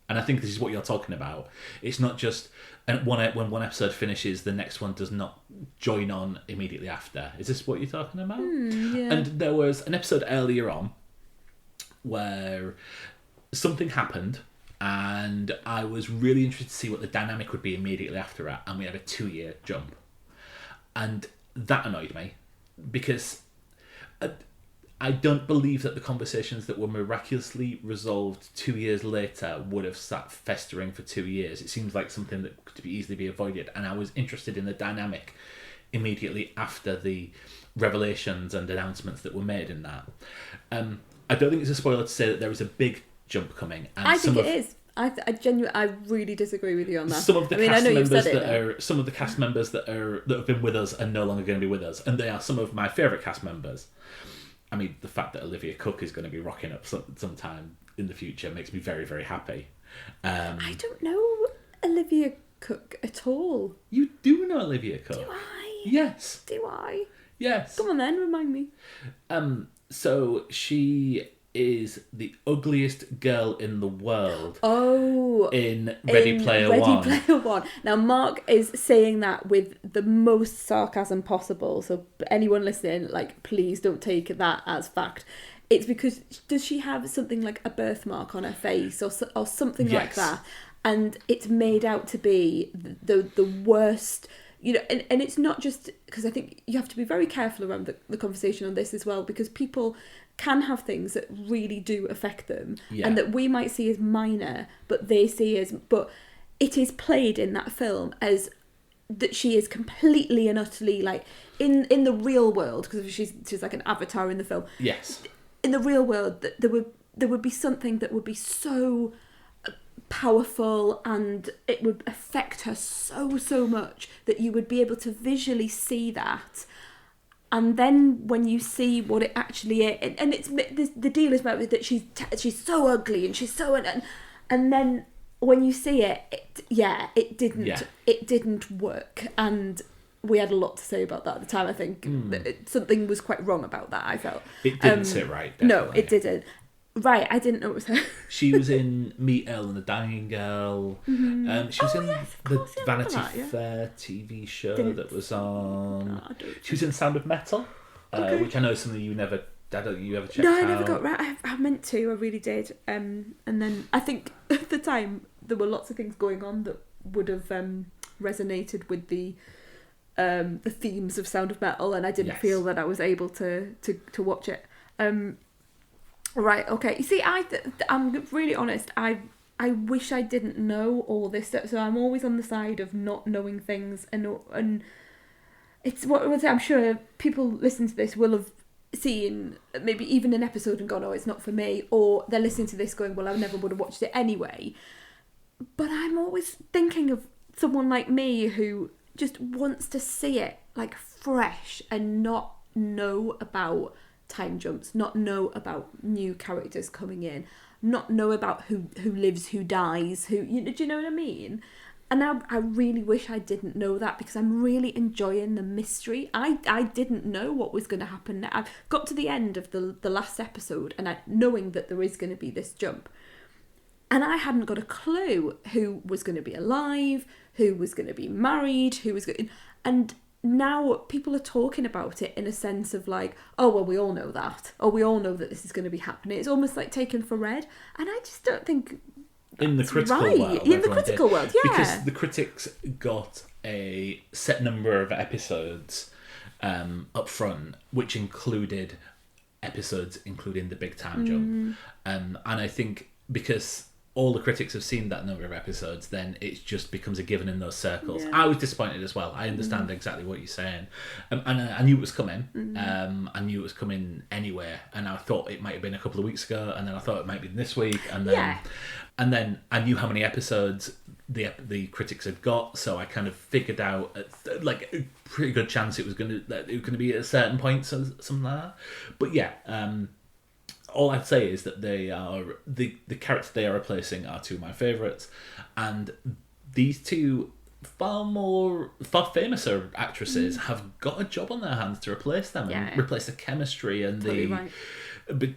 S1: and I think this is what you're talking about. It's not just when one episode finishes, the next one does not join on immediately after. Is this what you're talking about?
S2: Yeah.
S1: And there was an episode earlier on where something happened, and I was really interested to see what the dynamic would be immediately after it, and we had a 2-year jump. And that annoyed me, because I don't believe that the conversations that were miraculously resolved 2 years later would have sat festering for 2 years. It seems like something that could easily be avoided, and I was interested in the dynamic immediately after the revelations and announcements that were made in that. I don't think it's a spoiler to say that there is a big jump coming. And
S2: I think it is. I genuinely, I really disagree with you on that.
S1: Some of the cast
S2: I know you've
S1: members
S2: said
S1: that are some of the cast members that have been with us are no longer going to be with us, and they are some of my favourite cast members. I mean, the fact that Olivia Cook is going to be rocking up sometime in the future makes me very, very happy.
S2: I don't know Olivia Cook at all.
S1: You do know Olivia Cook?
S2: Do I?
S1: Yes.
S2: Do I?
S1: Yes.
S2: Come on then, remind me.
S1: So she is the ugliest girl in the world.
S2: Oh,
S1: in Ready Player One.
S2: Ready Player One. Now, Mark is saying that with the most sarcasm possible. So, anyone listening, please don't take that as fact. It's because does she have something like a birthmark on her face or something like that, and it's made out to be the worst. And it's not just because I think you have to be very careful around the conversation on this as well, because people can have things that really do affect them and that we might see as minor, but they see as, but it is played in that film as that she is completely and utterly in the real world, because she's like an avatar in the film.
S1: Yes.
S2: In the real world, that there would be something that would be so powerful and it would affect her so much that you would be able to visually see that, and then when you see what it actually is, and it's the deal is about that she's so ugly and she's so and then when you see it didn't work, and we had a lot to say about that at the time. I think something was quite wrong about that. I felt
S1: it didn't sit right. Definitely.
S2: No, it didn't. Right, I didn't know it was her.
S1: She was in Meet Elle and the Dying Girl. Mm-hmm. She was in the Vanity Fair TV show that was on. She was in Sound of Metal, which I know is something you ever checked out.
S2: No, I never got right. I meant to. I really did. And then I think at the time there were lots of things going on that would have resonated with the themes of Sound of Metal, and I didn't feel that I was able to watch it. Right, okay. You see, I'm really honest. I wish I didn't know all this stuff, so I'm always on the side of not knowing things, and it's what I'm sure people listening to this will have seen maybe even an episode and gone, oh, it's not for me, or they're listening to this going, well, I never would have watched it anyway. But I'm always thinking of someone like me who just wants to see it fresh and not know about time jumps, not know about new characters coming in, not know about who lives, who dies, do you know what I mean? And I really wish I didn't know that, because I'm really enjoying the mystery. I didn't know what was going to happen. I got to the end of the last episode and knowing that there is going to be this jump, and I hadn't got a clue who was going to be alive, who was going to be married, and now people are talking about it in a sense of oh, well, we all know that. Or we all know that this is going to be happening. It's almost like taken for read. And I just don't think
S1: in the critical world.
S2: In the critical world, yeah.
S1: Because the critics got a set number of episodes up front, which included episodes including the big time jump. And I think because all the critics have seen that number of episodes, then it just becomes a given in those circles. Yeah. I was disappointed as well. I understand exactly what you're saying. And I knew it was coming. I knew it was coming anywhere. And I thought it might have been a couple of weeks ago. And then I thought it might be this week. And then I knew how many episodes the critics had got. So I kind of figured out a pretty good chance it was going to be at a certain point, something like that. But yeah, all I'd say is that they are the characters they are replacing are two of my favourites, and these two far famouser actresses have got a job on their hands to replace them and replace the chemistry and
S2: Totally right.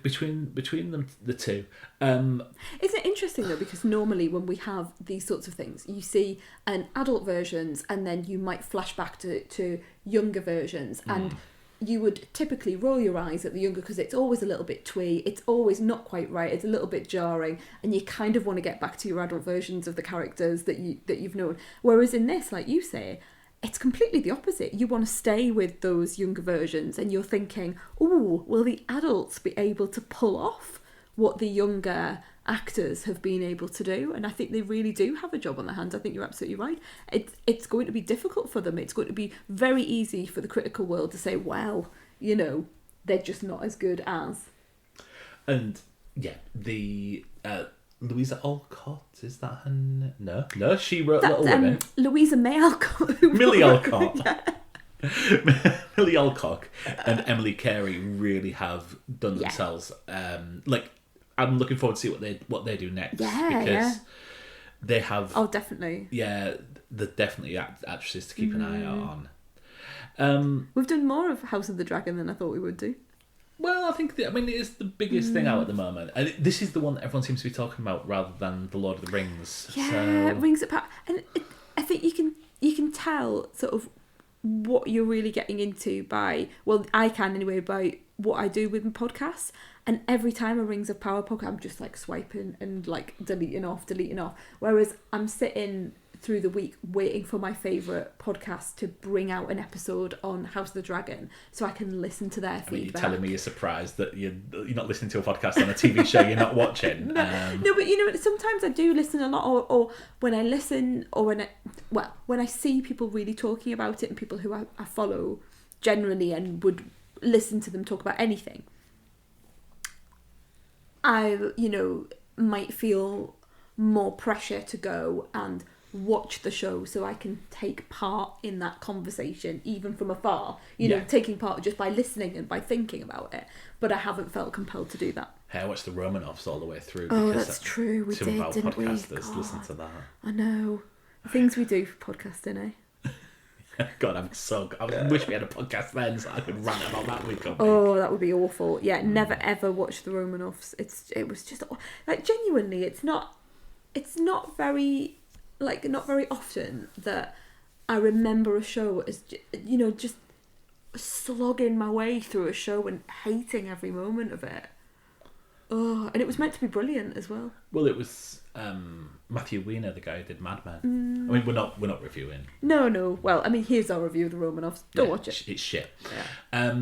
S1: between them, the two.
S2: Isn't it interesting though, because normally when we have these sorts of things, you see an adult versions and then you might flash back to younger versions, and you would typically roll your eyes at the younger because it's always a little bit twee, it's always not quite right, it's a little bit jarring, and you kind of want to get back to your adult versions of the characters that you've known. Whereas in this, like you say, it's completely the opposite. You want to stay with those younger versions, and you're thinking, "Ooh, will the adults be able to pull off what the younger actors have been able to do?" And I think they really do have a job on their hands. I think you're absolutely right. It's going to be difficult for them. It's going to be very easy for the critical world to say, well, you know, they're just not as good as.
S1: And yeah, the Louisa Alcott, is that her name? No, she wrote Little Women.
S2: Louisa May Alcott.
S1: Millie Alcott. Millie Alcock and Emily Carey really have done themselves. I'm looking forward to see what they do next, because they have.
S2: Oh, definitely.
S1: Yeah, they're definitely actresses to keep an eye out on.
S2: We've done more of House of the Dragon than I thought we would do.
S1: Well, I think it is the biggest thing out at the moment, and this is the one that everyone seems to be talking about rather than the Lord of the Rings.
S2: Yeah, Rings of Power, and I think you can tell sort of what you're really getting into by, well, I can anyway, by what I do with my podcasts. And every time a Rings of Power podcast, I'm just like swiping and like deleting off. Whereas I'm sitting through the week waiting for my favourite podcast to bring out an episode on House of the Dragon so I can listen to their feedback.
S1: You're telling me you're surprised that you're not listening to a podcast on a TV show you're not watching.
S2: No, but you know, sometimes I do listen a lot, or when I listen, or when I see people really talking about it, and people who I follow generally and would listen to them talk about anything, I, might feel more pressure to go and watch the show so I can take part in that conversation, even from afar. Taking part just by listening and by thinking about it. But I haven't felt compelled to do that.
S1: Hey, I watched the Romanovs all the way through.
S2: Oh, that's true. We did, didn't we?
S1: Podcasters listen to that.
S2: I know. Things we do for podcasting, eh?
S1: God, I wish we had a podcast then so I could rant about that week on week.
S2: Oh, that would be awful. Yeah, never ever watch the Romanovs. It was just like, genuinely, it's not very often that I remember a show as just slogging my way through a show and hating every moment of it. Oh, and it was meant to be brilliant as well.
S1: Well, it was Matthew Weiner, the guy who did Mad Men. I mean, we're not reviewing.
S2: No. Well, I mean, here's our review of the Romanovs. Don't watch it.
S1: It's shit.
S2: Yeah.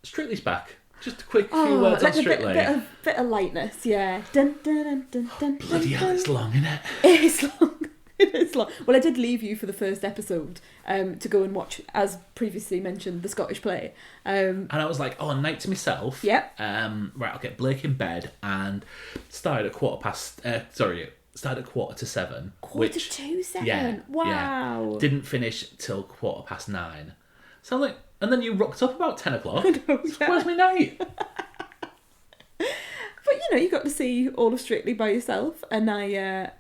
S1: Strictly's back. Just a quick few words on Strictly.
S2: Bit of lightness, yeah. Dun, dun, dun, dun, dun,
S1: bloody hell, it's long, isn't it?
S2: It is long. It is long. Well, I did leave you for the first episode to go and watch, as previously mentioned, the Scottish play.
S1: And I was like, a night to myself.
S2: Yep.
S1: Right, I'll get Blake in bed, and started at 7:15.
S2: Quarter to 7?
S1: Yeah.
S2: Wow.
S1: Yeah. Didn't finish till 9:15. So I'm like, and then you rocked up about 10 o'clock.
S2: I know, yeah.
S1: Where's my night?
S2: But you got to see all of Strictly by yourself, and I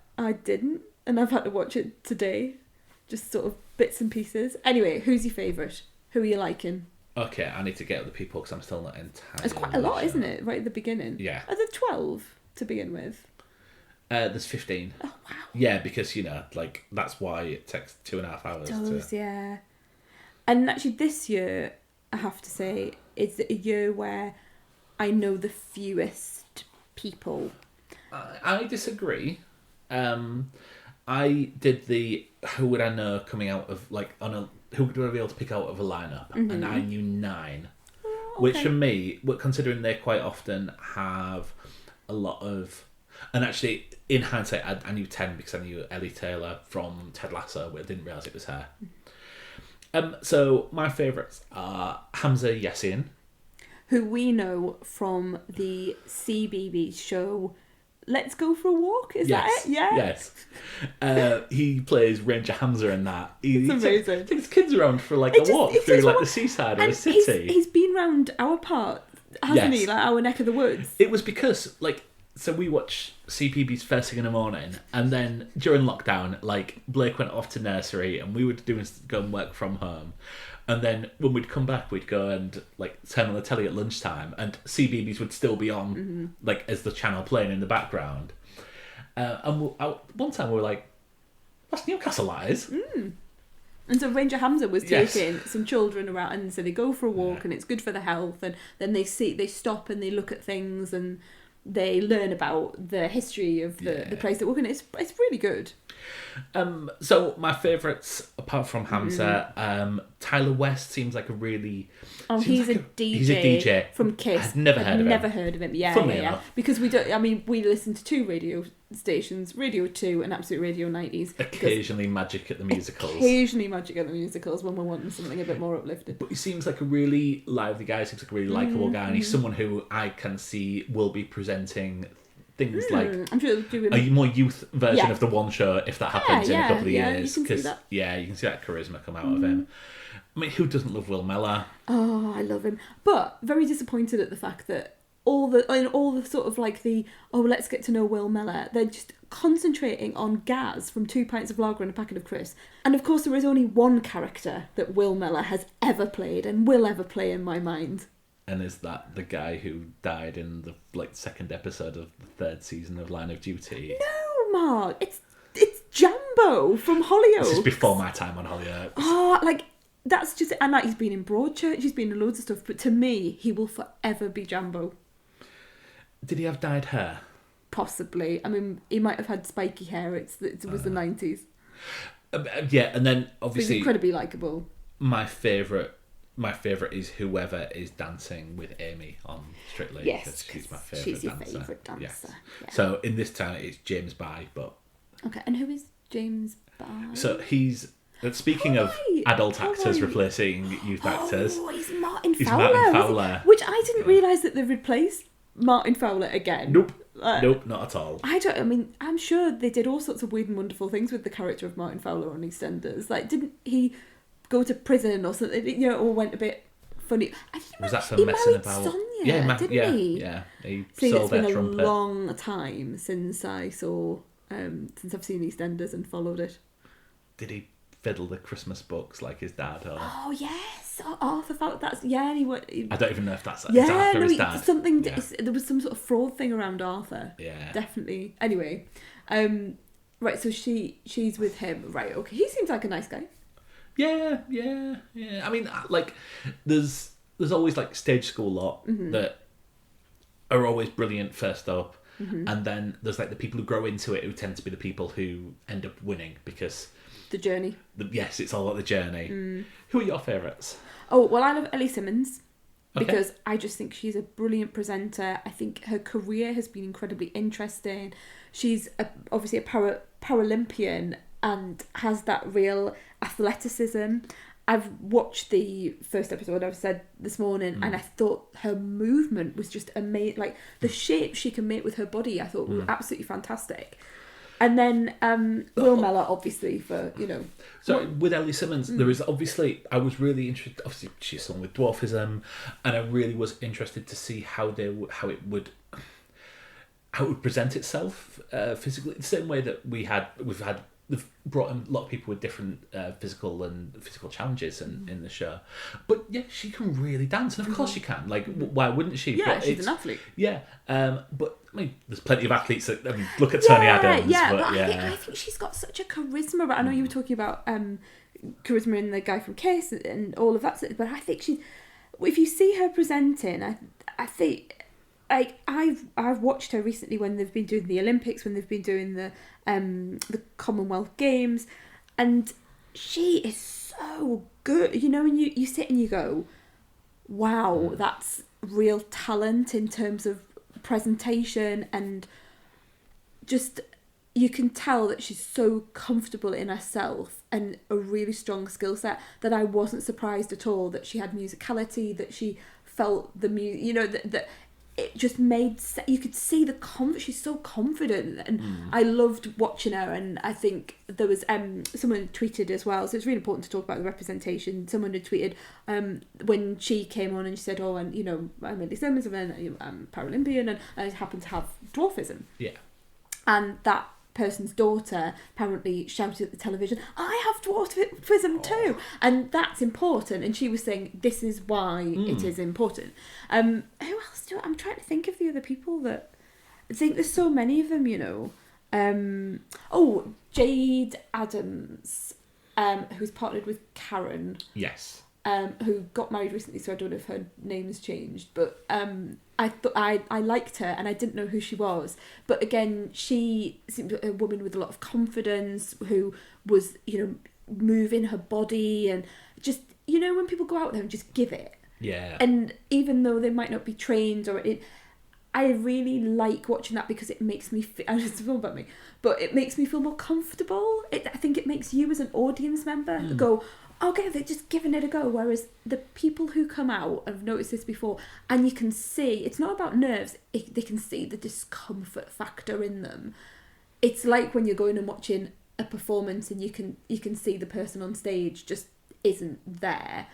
S2: didn't. And I've had to watch it today. Just sort of bits and pieces. Anyway, who's your favourite? Who are you liking?
S1: Okay, I need to get other people because I'm still not entirely.
S2: It's quite a lot, isn't it? Right at the beginning.
S1: Yeah.
S2: Are there 12 to begin with?
S1: There's 15.
S2: Oh, wow.
S1: Yeah, because, that's why it takes 2.5 hours.
S2: It does, yeah. And actually this year, I have to say, is a year where I know the fewest people.
S1: I disagree. I did the who would I know coming out of who would I be able to pick out of a lineup, and I knew 9, which for me, considering they quite often have a lot of, and actually in hindsight I knew 10 because I knew Ellie Taylor from Ted Lasso, but I didn't realise it was her. So my favourites are Hamza Yassine,
S2: who we know from the CBB show Let's Go for a Walk, is that it? Yeah.
S1: Yes. He plays Ranger Hamza in that.
S2: It's amazing.
S1: He takes kids around for a walk through the seaside of a city.
S2: He's been round our part hasn't
S1: Yes.
S2: he? Like our neck of the woods.
S1: It was because, like, so we watch CPBS first thing in the morning, and then during lockdown, like, Blake went off to nursery, and we would go and work from home. And then when we'd come back, we'd go and, like, turn on the telly at lunchtime, and CBeebies would still be on, like, as the channel playing in the background. And one time we were like, "That's Newcastle, that is."
S2: And so Ranger Hamza was
S1: Yes.
S2: taking some children around, and so they go for a walk, and it's good for the health. And then they stop and they look at things, and they learn about the history of the place that we're going. It's really good.
S1: So my favourites, apart from Hamza, Tyler West seems like a really...
S2: Oh,
S1: seems
S2: he's
S1: like
S2: a DJ.
S1: He's a DJ
S2: from Kiss.
S1: I've never heard of him.
S2: Never heard of him. Yeah,
S1: Funnily
S2: yeah.
S1: enough.
S2: Because we don't. I mean, we listen to 2 radio stations, Radio 2 and Absolute Radio 90s.
S1: Occasionally Magic at the Musicals.
S2: Occasionally Magic at the Musicals when we're wanting something a bit more uplifting.
S1: But he seems like a really lively guy. Seems like a really likeable guy, and he's someone who I can see will be presenting things like
S2: I'm sure they'll do him.
S1: a more youth version
S2: Yeah.
S1: of the One Show if that happens in a couple of years.
S2: You can see that.
S1: Yeah, you can see that charisma come out of him. I mean, who doesn't love Will Mellor?
S2: Oh, I love him. But very disappointed at the fact that all the sort of like let's get to know Will Mellor. They're just concentrating on Gaz from 2 pints of lager and a packet of crisps. And of course, there is only one character that Will Mellor has ever played and will ever play in my mind.
S1: And is that the guy who died in the second episode of the 3rd season of Line of Duty?
S2: No, Mark, it's Jambo from Hollyoaks.
S1: This is before my time on Hollyoaks.
S2: Oh, like that's just, and like he's been in Broadchurch, he's been in loads of stuff. But to me, he will forever be Jambo.
S1: Did he have dyed hair?
S2: Possibly. I mean, he might have had spiky hair. It was the 90s.
S1: Yeah, and then
S2: He's
S1: obviously
S2: incredibly likeable.
S1: my favourite is whoever is dancing with Amy on Strictly.
S2: Yes,
S1: because she's my favourite
S2: she's your
S1: dancer.
S2: favourite dancer.
S1: Yes.
S2: Yeah.
S1: So in this town it's James By, but
S2: Okay, and who is James By?
S1: so he's speaking of
S2: Right,
S1: adult actors
S2: right.
S1: replacing youth actors.
S2: Oh, he's Martin
S1: He's
S2: Fowler.
S1: Martin
S2: was
S1: Fowler.
S2: Which I didn't realise that they replaced Martin Fowler again.
S1: Nope.
S2: Like,
S1: Nope, not at all.
S2: I mean, I'm sure they did all sorts of weird and wonderful things with the character of Martin Fowler on EastEnders. Like, didn't he go to prison or something? You know, or went a bit funny. I think
S1: Was that for
S2: he
S1: messing
S2: married
S1: about?
S2: Sonia, didn't he?
S1: Yeah. He
S2: See,
S1: sold
S2: it's
S1: their
S2: been
S1: trumpet.
S2: a long time since I saw, since I've seen EastEnders and followed it.
S1: Did he fiddle the Christmas books like his dad? Or
S2: Oh yes, Arthur Fowler. That's yeah. He
S1: I don't even know if that's
S2: yeah.
S1: Arthur
S2: No,
S1: his dad.
S2: something.
S1: Yeah.
S2: There was some sort of fraud thing around Arthur.
S1: Yeah.
S2: Definitely. Anyway, right. So she's with him. Right. Okay. He seems like a nice guy.
S1: Yeah. I mean, like, there's always like stage school lot that are always brilliant first up, and then there's like the people who grow into it who tend to be the people who end up winning because
S2: The journey.
S1: yes, it's all about the journey. Who are your favourites?
S2: Oh well, I love Ellie Simmons.
S1: Okay.
S2: Because I just think she's a brilliant presenter. I think her career has been incredibly interesting. She's obviously a Paralympian and has that real athleticism. I've watched the first episode, I've said this morning, and I thought her movement was just amazing. Like, the shape she can make with her body, I thought were absolutely fantastic. And then Will Mellor, obviously, for, you know...
S1: So with Ellie Simmons, there is obviously, I was really interested, obviously she's someone with dwarfism, and I really was interested to see how it would present itself physically, the same way that they've brought in a lot of people with different physical challenges in the show. But yeah, she can really dance, and of course she can. Like, why wouldn't she?
S2: Yeah,
S1: but
S2: she's an athlete.
S1: Yeah, but I mean, there's plenty of athletes that look at Tony Adams.
S2: Yeah,
S1: but
S2: I think she's got such a charisma. I know you were talking about charisma in the guy from Kiss and all of that, but I think if you see her presenting, I think. Like, I've watched her recently when they've been doing the Olympics, when they've been doing the Commonwealth Games, and she is so good. You know, and you sit and you go, wow, that's real talent in terms of presentation, and just you can tell that she's so comfortable in herself and a really strong skill set that I wasn't surprised at all that she had musicality, that she felt the music, you know, that it just made you could see the she's so confident, and I loved watching her. And I think there was someone tweeted as well, so it's really important to talk about the representation. Someone had tweeted when she came on and she said, and you know, I'm Lily Simmons, and I'm Paralympian, and I happen to have dwarfism.
S1: Yeah.
S2: And that person's daughter apparently shouted at the television, I have dwarfism too, and that's important. And she was saying this is why it is important. Who else I'm trying to think of the other people that I think there's so many of them, you know. Jade Adams, who's partnered with Karen.
S1: Yes.
S2: Who got married recently, so I don't know if her name's changed, but I liked her, and I didn't know who she was. But again, she seemed a woman with a lot of confidence, who was, you know, moving her body, and just, you know, when people go out there and just give it.
S1: Yeah.
S2: And even though they might not be trained, I really like watching that because it makes me feel, I just feel about me, but it makes me feel more comfortable. I think it makes you as an audience member go, okay, they're just giving it a go. Whereas the people who come out, I've noticed this before, and you can see, it's not about nerves, they can see the discomfort factor in them. It's like when you're going and watching a performance and you can see the person on stage just isn't there.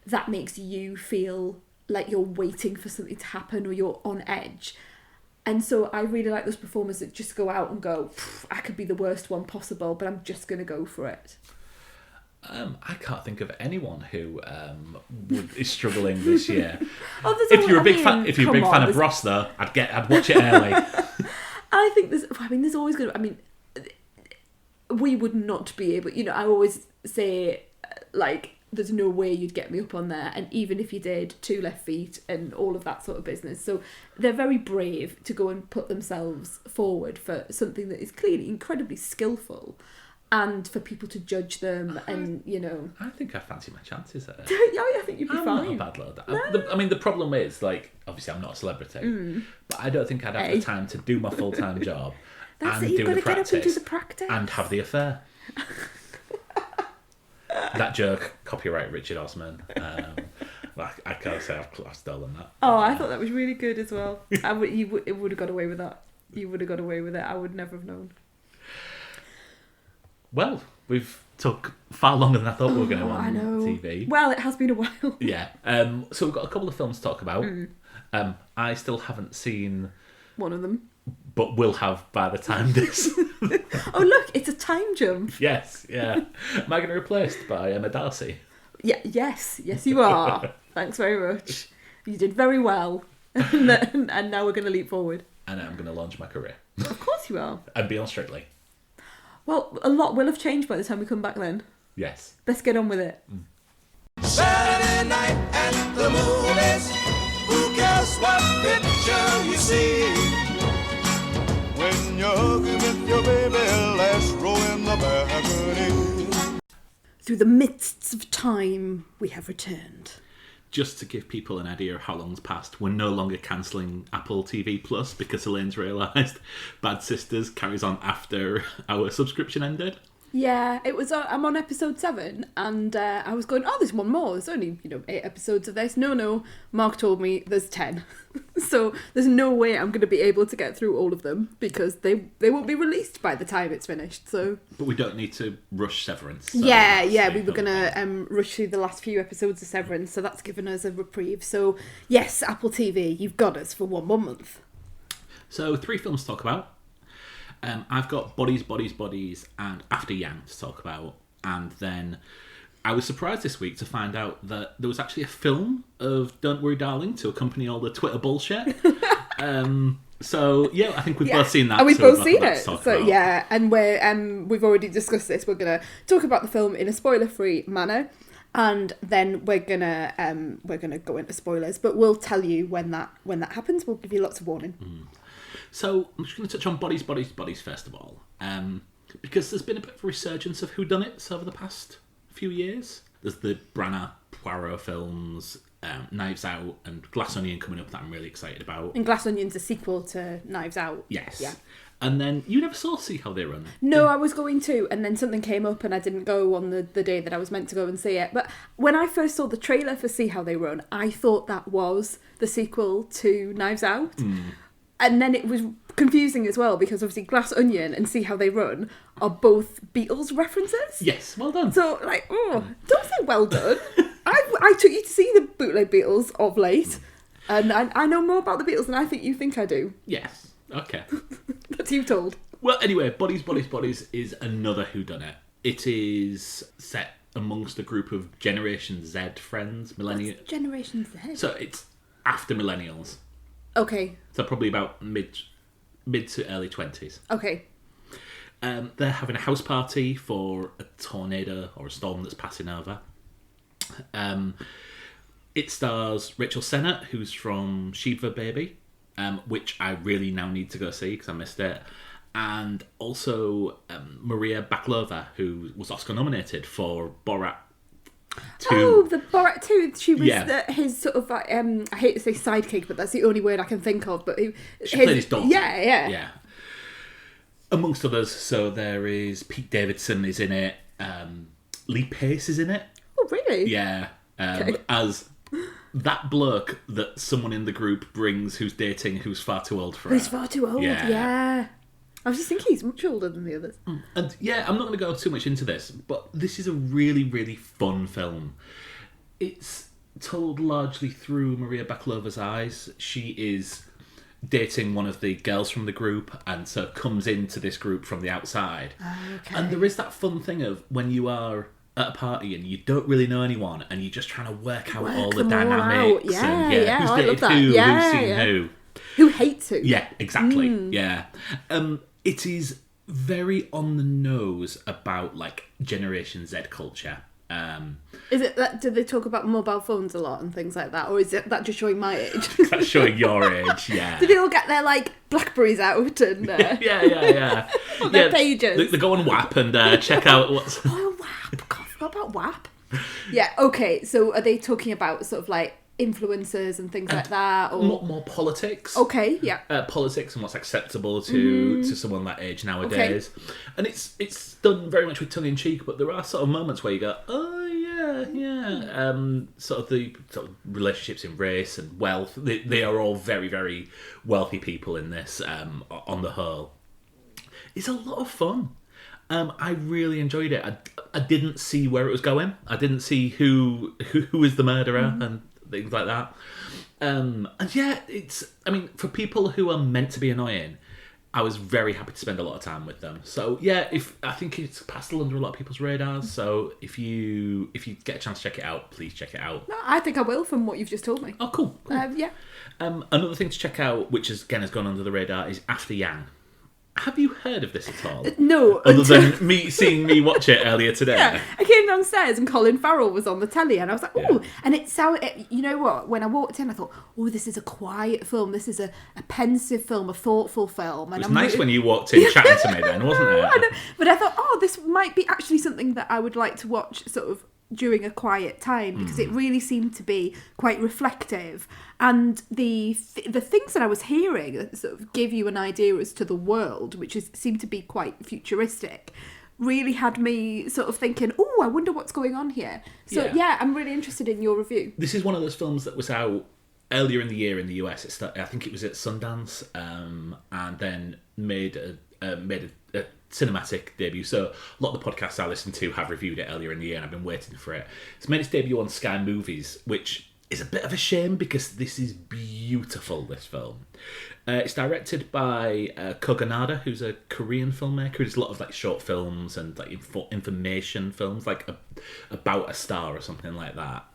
S2: That makes you feel like you're waiting for something to happen, or you're on edge. And so I really like those performers that just go out and go, I could be the worst one possible, but I'm just going to go for it.
S1: I can't think of anyone who is struggling this year.
S2: If
S1: you're a big fan of Ross, though, I'd watch it early.
S2: I think there's always going to. We would not be able. You know, I always say, like, there's no way you'd get me up on there, and even if you did, 2 left feet and all of that sort of business. So they're very brave to go and put themselves forward for something that is clearly incredibly skillful. And for people to judge them, and, you know...
S1: I think I fancy my chances there.
S2: Yeah, I think you'd be fine.
S1: I'm not a bad lad. No. The problem is, like, obviously I'm not a celebrity, but I don't think I'd have the time to do my full-time job and do the practice and have the affair. That joke, copyright Richard Osman. I can't say I've stolen that.
S2: I thought that was really good as well. It would have got away with that. You would have got away with it. I would never have known.
S1: Well, we've took far longer than I thought we were going to on TV.
S2: Well, it has been a while.
S1: Yeah. So we've got a couple of films to talk about. I still haven't seen
S2: one of them,
S1: but will have by the time this.
S2: Oh, look, it's a time jump.
S1: Yes, yeah. Am I going to be replaced by Emma Darcy?
S2: Yeah, yes, you are. Thanks very much. You did very well, and now we're going to leap forward.
S1: And I'm going to launch my career.
S2: Of course you are.
S1: And be on Strictly.
S2: Well, a lot will have changed by the time we come back then.
S1: Yes.
S2: Let's get on with it.
S3: Saturday night at the movies. Who cares what picture you see? When you're hugging with your baby, last row in the balcony.
S2: Through the midst of time, we have returned.
S1: Just to give people an idea of how long's passed, we're no longer cancelling Apple TV Plus because Elaine's realised Bad Sisters carries on after our subscription ended.
S2: Yeah, it was. I'm on episode 7, and I was going, there's one more. There's only 8 episodes of this. No, Mark told me there's 10, so there's no way I'm going to be able to get through all of them because they won't be released by the time it's finished. So,
S1: but we don't need to rush Severance. So
S2: yeah, we were going to rush through the last few episodes of Severance, so that's given us a reprieve. So yes, Apple TV, you've got us for one more month.
S1: So 3 films to talk about. I've got Bodies, and After Yang to talk about. And then I was surprised this week to find out that there was actually a film of Don't Worry Darling to accompany all the Twitter bullshit. So, yeah, I think we've both seen that.
S2: And we've both seen it.
S1: So,
S2: yeah, and we've already discussed this. We're going to talk about the film in a spoiler-free manner. And then we're gonna go into spoilers. But we'll tell you when that happens. We'll give you lots of warning.
S1: So I'm just going to touch on Bodies first of all, because there's been a bit of a resurgence of whodunits over the past few years. There's the Branagh Poirot films, Knives Out and Glass Onion coming up that I'm really excited about.
S2: And Glass Onion's a sequel to Knives Out.
S1: Yes.
S2: Yeah.
S1: And then you never saw See How They Run?
S2: No, I was going to, and then something came up and I didn't go on the day that I was meant to go and see it. But when I first saw the trailer for See How They Run, I thought that was the sequel to Knives Out. And then it was confusing as well, because obviously Glass Onion and See How They Run are both Beatles references.
S1: Yes, well done.
S2: So, don't say well done. I took you to see the bootleg Beatles of late, and I know more about the Beatles than I think you think I do.
S1: Yes. Okay.
S2: That's you told.
S1: Well, anyway, Bodies, Bodies, Bodies is another whodunit. It is set amongst a group of Generation Z friends, millennials.
S2: What's Generation Z?
S1: So it's after millennials.
S2: Okay.
S1: So probably about mid to early 20s.
S2: Okay.
S1: They're having a house party for a tornado or a storm that's passing over. It stars Rachel Sennett, who's from Shiva Baby, which I really now need to go see because I missed it. And also Maria Bakalova, who was Oscar nominated for Borat 2.
S2: Oh, the Borat 2. She was
S1: Yeah.
S2: his sort of, I hate to say sidekick, but that's the only word I can think of. But
S1: She played his daughter.
S2: Yeah.
S1: Amongst others, so there is Pete Davidson is in it. Lee Pace is in it.
S2: Oh, really?
S1: Yeah.
S2: Okay.
S1: As that bloke that someone in the group brings who's dating who's far too old for her.
S2: He's far too old, yeah. I was just thinking he's much older than the others.
S1: And yeah, I'm not going to go too much into this, but this is a really, really fun film. It's told largely through Maria Bakalova's eyes. She is dating one of the girls from the group and so comes into this group from the outside.
S2: Okay.
S1: And there is that fun thing of when you are at a party and you don't really know anyone and you're just trying to work out all the
S2: them all
S1: dynamics.
S2: out. Yeah,
S1: and
S2: yeah,
S1: who's
S2: I
S1: dated
S2: love that.
S1: who,
S2: Yeah,
S1: who's seen
S2: yeah.
S1: who.
S2: Who hates who?
S1: Yeah, exactly. Yeah. It is very on the nose about like Generation Z culture.
S2: Is it that? Do they talk about mobile phones a lot and things like that, or is it that just showing my age?
S1: That's showing your age, yeah.
S2: Do they all get their like Blackberries out and
S1: Yeah.
S2: on their pages?
S1: They go on WAP and check out what's...
S2: Oh, WAP! God, I forgot about WAP. Yeah. Okay. So are they talking about sort of like influencers and things like that, or
S1: more politics?
S2: Okay. Yeah.
S1: Politics and what's acceptable to someone that age nowadays. Okay. And it's done very much with tongue in cheek, but there are sort of moments where you go, oh yeah. Sort of the relationships in race and wealth. They are all very, very wealthy people in this. On the whole, it's a lot of fun. I really enjoyed it. I didn't see where it was going. I didn't see who is the murderer and things like that. And yeah, for people who are meant to be annoying, I was very happy to spend a lot of time with them. So yeah, I think it's passed under a lot of people's radars. So if you get a chance to check it out, please check it out.
S2: No, I think I will from what you've just told me.
S1: Oh, cool.
S2: Yeah.
S1: Another thing to check out, which has gone under the radar, is After Yang. Have you heard of this at all?
S2: No.
S1: Other than seeing me watch it earlier today.
S2: Yeah, I came downstairs and Colin Farrell was on the telly and I was like, oh,
S1: Yeah.
S2: and it sounded, you know what, when I walked in I thought, oh, this is a quiet film, this is a pensive film, a thoughtful film. And
S1: It was nice when you walked in chatting to me then, wasn't it?
S2: I know, but I thought, oh, this might be actually something that I would like to watch sort of during a quiet time, because it really seemed to be quite reflective, and the things that I was hearing that sort of give you an idea as to the world, which seemed to be quite futuristic, really had me sort of thinking, oh, I wonder what's going on here. So yeah, I'm really interested in your review.
S1: This is one of those films that was out earlier in the year in the US. I think it was at Sundance, and then made a cinematic debut. So a lot of the podcasts I listen to have reviewed it earlier in the year, and I've been waiting for it. It's made its debut on Sky Movies, which is a bit of a shame because this is beautiful, this film. It's directed by Kogonada, who's a Korean filmmaker who does a lot of like short films and like information films, like about a star or something like that.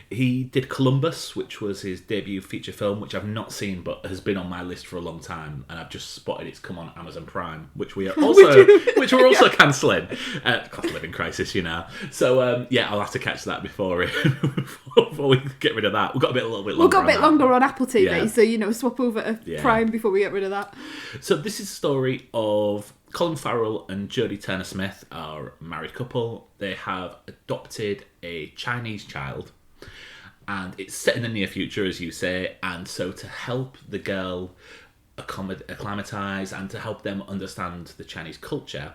S1: He did Columbus, which was his debut feature film, which I've not seen but has been on my list for a long time, and I've just spotted it's come on Amazon Prime, which we're also cancelling. Cost of living crisis, you know. So I'll have to catch that before we get rid of that. We've got a little bit longer.
S2: We've got a bit longer on Apple TV,
S1: Yeah.
S2: so swap over to Prime before we get rid of that.
S1: So this is a story of Colin Farrell and Jodie Turner-Smith are a married couple. They have adopted a Chinese child. and it's set in the near future, as you say, and so to help the girl acclimatise and to help them understand the Chinese culture,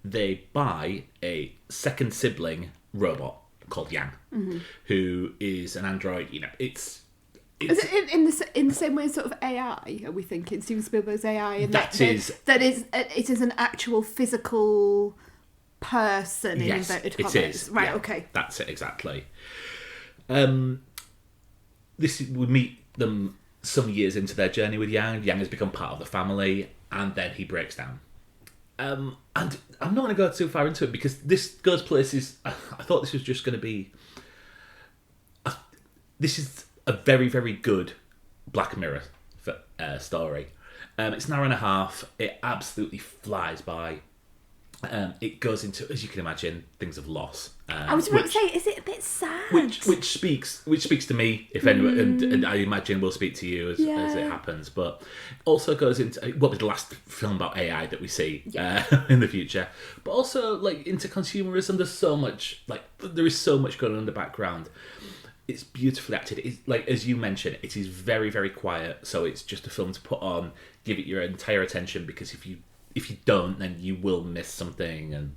S1: they buy a second sibling robot called Yang, who is an android. Is
S2: it in the same way as sort of AI? Are we thinking Steven Spielberg's AI? And it is an actual physical person in inverted commas.
S1: It is.
S2: Right.
S1: Yeah,
S2: okay.
S1: That's it exactly. We meet them some years into their journey with Yang. Yang has become part of the family, and then he breaks down. And I'm not going to go too far into it because this goes places. I thought this was just going to be. This is a very, very good Black Mirror story. It's an hour and a half. It absolutely flies by. It goes into, as you can imagine, things of loss.
S2: I was about to say, is it a bit sad?
S1: Which speaks to me, if anyone, and I imagine will speak to you as it happens. But also goes into what was the last film about AI that we see in the future, but also like into consumerism. There's so much, there is so much going on in the background. It's beautifully acted. It's like, as you mentioned, it is very, very quiet. So it's just a film to put on, give it your entire attention, because if you don't, then you will miss something. And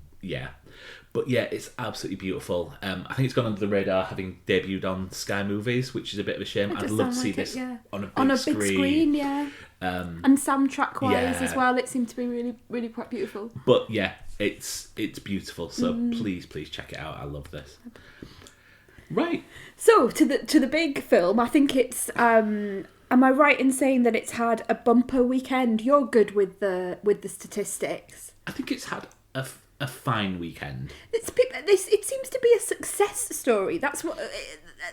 S1: but it's absolutely beautiful. I think it's gone under the radar, having debuted on Sky Movies, which is a bit of a shame. I'd love to see this on a big screen.
S2: And soundtrack wise as well, it seemed to be really, really quite beautiful.
S1: But it's beautiful. So please check it out. I love this. Right.
S2: So to the big film, I think it's. Am I right in saying that it's had a bumper weekend? You're good with the statistics.
S1: I think it's had a fine weekend.
S2: It seems to be a success story. That's what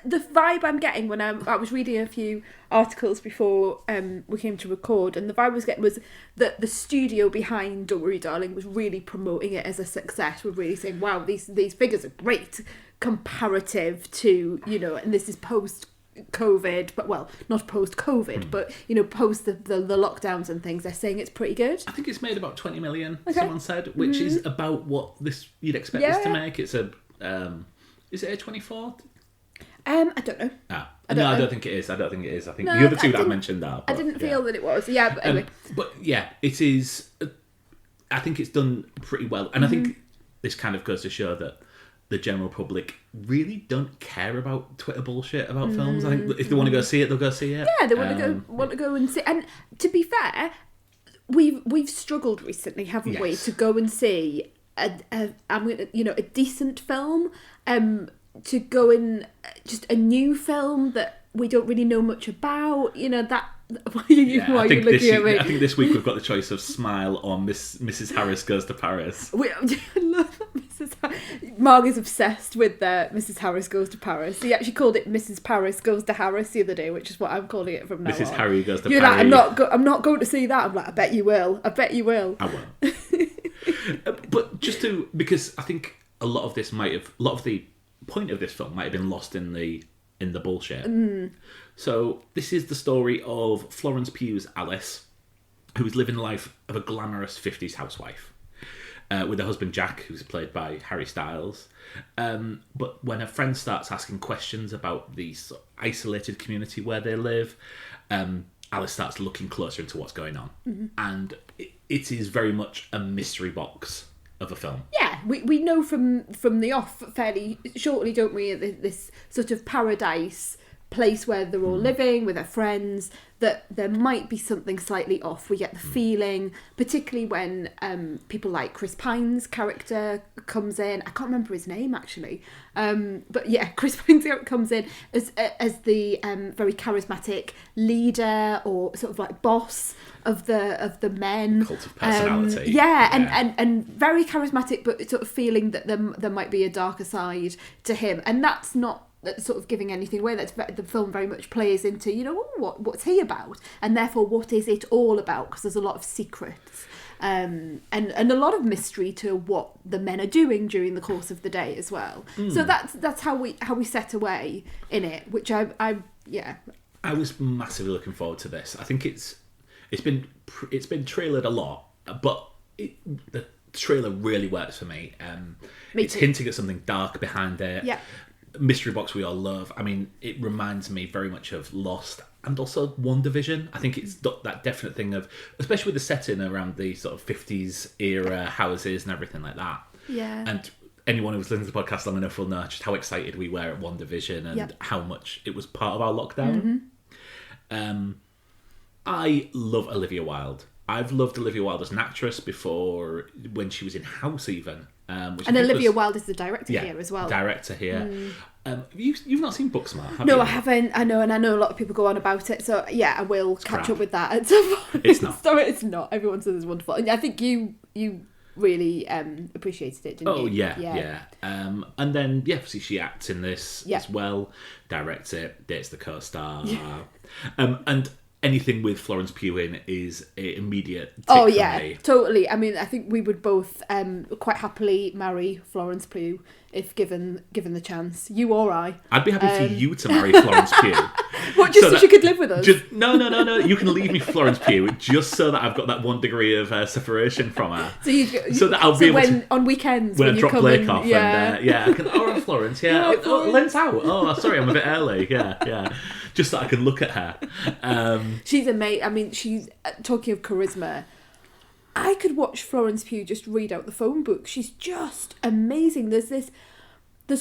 S2: the vibe I'm getting when I was reading a few articles before we came to record, and the vibe I was getting was that the studio behind Don't Worry Darling was really promoting it as a success. We're really saying, wow, these figures are great comparative to, and this is post-COVID, but not post-COVID, but post the lockdowns and things. They're saying it's pretty good.
S1: I think it's made about 20 million. Someone said, which is about what you'd expect this to make. It's a is it A24?
S2: I don't know.
S1: I don't think it is. I think the other two that I mentioned are.
S2: I didn't feel that it was. Yeah, but anyway.
S1: It is. I think it's done pretty well, and I think this kind of goes to show that the general public really don't care about Twitter bullshit about films. I think if they want to go see it, they'll go see it.
S2: Yeah, they want to go and see. And to be fair, we've struggled recently, haven't we, to go and see a decent film. To go in just a new film that we don't really know much about. That. Why are you looking at me?
S1: I think this week we've got the choice of Smile or Mrs. Harris Goes to Paris.
S2: I love that Mrs. Harris. Marg is obsessed with Mrs. Harris Goes to Paris. He actually called it Mrs. Paris Goes to Harris the other day, which is what I'm calling it from now on.
S1: Mrs. Harry Goes to
S2: You're
S1: Paris.
S2: like, I'm not going to see that. I'm like, I bet you will. I
S1: won't. But because I think a lot of the point of this film might have been lost in the bullshit. So this is the story of Florence Pugh's Alice, who is living the life of a glamorous 50s housewife with her husband Jack, who's played by Harry Styles. But when her friend starts asking questions about the sort of isolated community where they live, Alice starts looking closer into what's going on. And it is very much a mystery box of a film.
S2: Yeah, we know from the off fairly shortly, don't we, this sort of paradise place where they're all living with their friends, that there might be something slightly off. We get the feeling, particularly when people like Chris Pine's character comes in. I can't remember his name actually, but Chris Pine's character comes in as the very charismatic leader or sort of like boss of the men.
S1: Cult of personality.
S2: And very charismatic, but sort of feeling that there might be a darker side to him, and that's not sort of giving anything away. That's the film very much plays into, what's he about, and therefore what is it all about, because there's a lot of secrets and a lot of mystery to what the men are doing during the course of the day as well. So that's how we set away in it, which I
S1: was massively looking forward to this. I think it's been trailered a lot, but the trailer really works for me. It's hinting at something dark behind it. mystery box we all love. I mean, it reminds me very much of Lost and also WandaVision. I think it's that definite thing of, especially with the setting around the sort of 50s era houses and everything like that.
S2: Yeah.
S1: And anyone who's listened to the podcast long enough will know just how excited we were at WandaVision and
S2: Yep.
S1: how much it was part of our lockdown. I love Olivia Wilde. I've loved Olivia Wilde as an actress before, when she was in House even.
S2: And Olivia Wilde is the director here as well.
S1: Director here. You've not seen Booksmart, have you?
S2: No, I haven't. I know, and I know a lot of people go on about it. So yeah, I will catch
S1: crap.
S2: up with that at some point.
S1: It's not.
S2: So it's not. Everyone says it's wonderful, and I think you really appreciated it, didn't you?
S1: Oh yeah. And then obviously she acts in this as well. Directs it. Dates the co-star. And anything with Florence Pugh in is an immediate tick for me.
S2: Totally. I mean, I think we would both quite happily marry Florence Pugh if given the chance. You or I.
S1: I'd be happy for you to marry Florence Pugh.
S2: What, just so she could live with us?
S1: No. You can leave me Florence Pugh just so that I've got that 1 degree of separation from her. So that I'll be able to...
S2: on weekends,
S1: when I
S2: you
S1: drop
S2: come
S1: Blake
S2: in,
S1: off, and I can... Oh, Florence, yeah. Oh, Lent's out. Oh, sorry, I'm a bit early. Yeah. Just so I can look at her.
S2: She's amazing. I mean, she's... talking of charisma... I could watch Florence Pugh just read out the phone book. She's just amazing. There's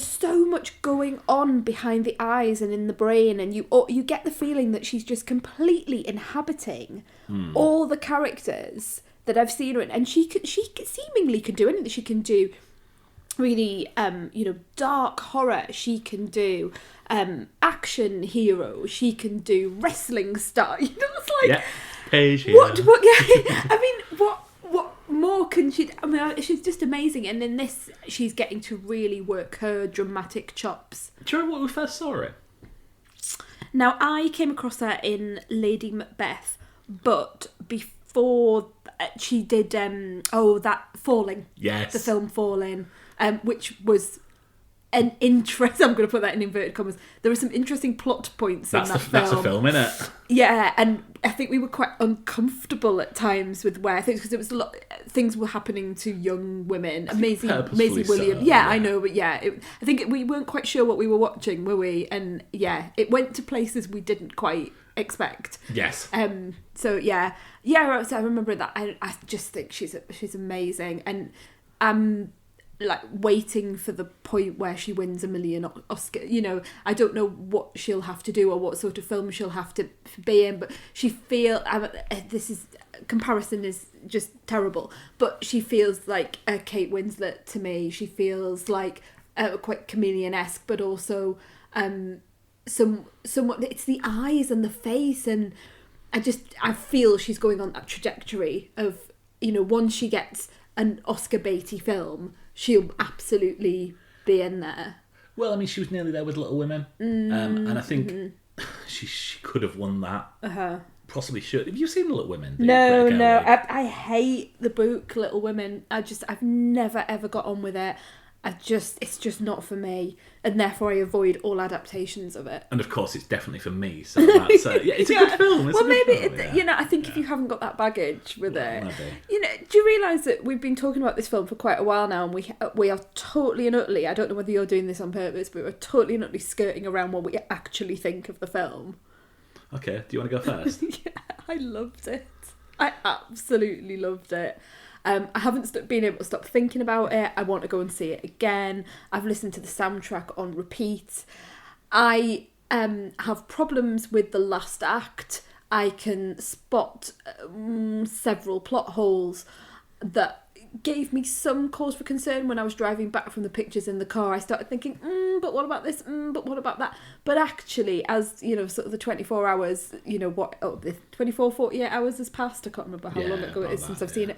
S2: so much going on behind the eyes and in the brain, and you get the feeling that she's just completely inhabiting all the characters that I've seen her in, and she seemingly can do anything. She can do really dark horror. She can do action hero. She can do wrestling star. It's like
S1: Paige here.
S2: What? Yeah. I mean, what more can she? I mean, she's just amazing. And in this, she's getting to really work her dramatic chops.
S1: Do you remember when we first saw her?
S2: Now, I came across her in Lady Macbeth, but before she did that Falling.
S1: Yes.
S2: The film Falling, which was an interest. I'm going to put that in inverted commas. There were some interesting plot points in that film.
S1: That's a film, isn't it?
S2: Yeah, and I think we were quite uncomfortable at times with where things, because it was a lot. Things were happening to young women. Maisie Williams.
S1: So,
S2: I know, but I think we weren't quite sure what we were watching, were we? And it went to places we didn't quite expect.
S1: Yes.
S2: So I remember that. I just think she's amazing, and like waiting for the point where she wins $1 million Oscar. I don't know what she'll have to do or what sort of film she'll have to be in, but comparison is just terrible, but she feels like a Kate Winslet to me. She feels like quite chameleon-esque, but also somewhat, it's the eyes and the face, and I feel she's going on that trajectory of, once she gets an Oscar baity film, she'll absolutely be in there.
S1: Well, I mean, she was nearly there with Little Women, and I think she could have won that. Possibly should. Have you seen Little Women?
S2: No. I hate the book Little Women. I've never ever got on with it. It's just not for me, and therefore I avoid all adaptations of it.
S1: And of course, it's definitely for me. So that's it's a good film.
S2: I think if you haven't got that baggage with it, maybe. Do you realise that we've been talking about this film for quite a while now, and we are totally and utterly, I don't know whether you're doing this on purpose, but we're totally and utterly skirting around what we actually think of the film.
S1: Okay, do you want to go first?
S2: I loved it. I absolutely loved it. I haven't been able to stop thinking about it. I want to go and see it again. I've listened to the soundtrack on repeat. I have problems with the last act. I can spot several plot holes that gave me some cause for concern when I was driving back from the pictures in the car. I started thinking, but what about this? But what about that? But actually, as sort of the 24 hours, the 24, 48 hours has passed. I can't remember how long ago it is since I've seen it.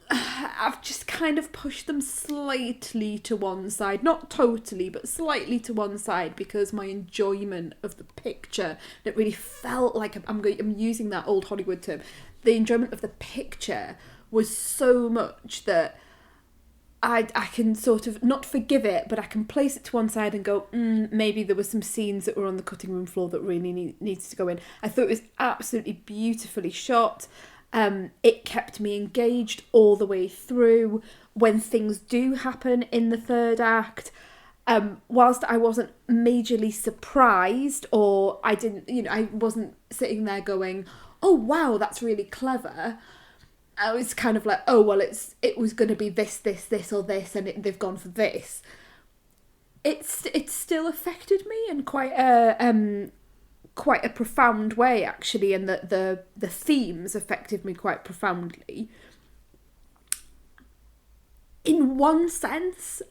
S2: I've just kind of pushed them slightly to one side, not totally, but slightly to one side, because my enjoyment of the picture, it really felt like I'm using that old Hollywood term. The enjoyment of the picture was so much that I can sort of not forgive it, but I can place it to one side and go, maybe there were some scenes that were on the cutting room floor that really needs to go in. I thought it was absolutely beautifully shot. It kept me engaged all the way through. When things do happen in the third act, whilst I wasn't majorly surprised, or I didn't, I wasn't sitting there going, oh wow, that's really clever. I was kind of like, oh well, it was going to be this or this, and they've gone for this. It still affected me in quite a profound way, actually, and the themes affected me quite profoundly. In one sense,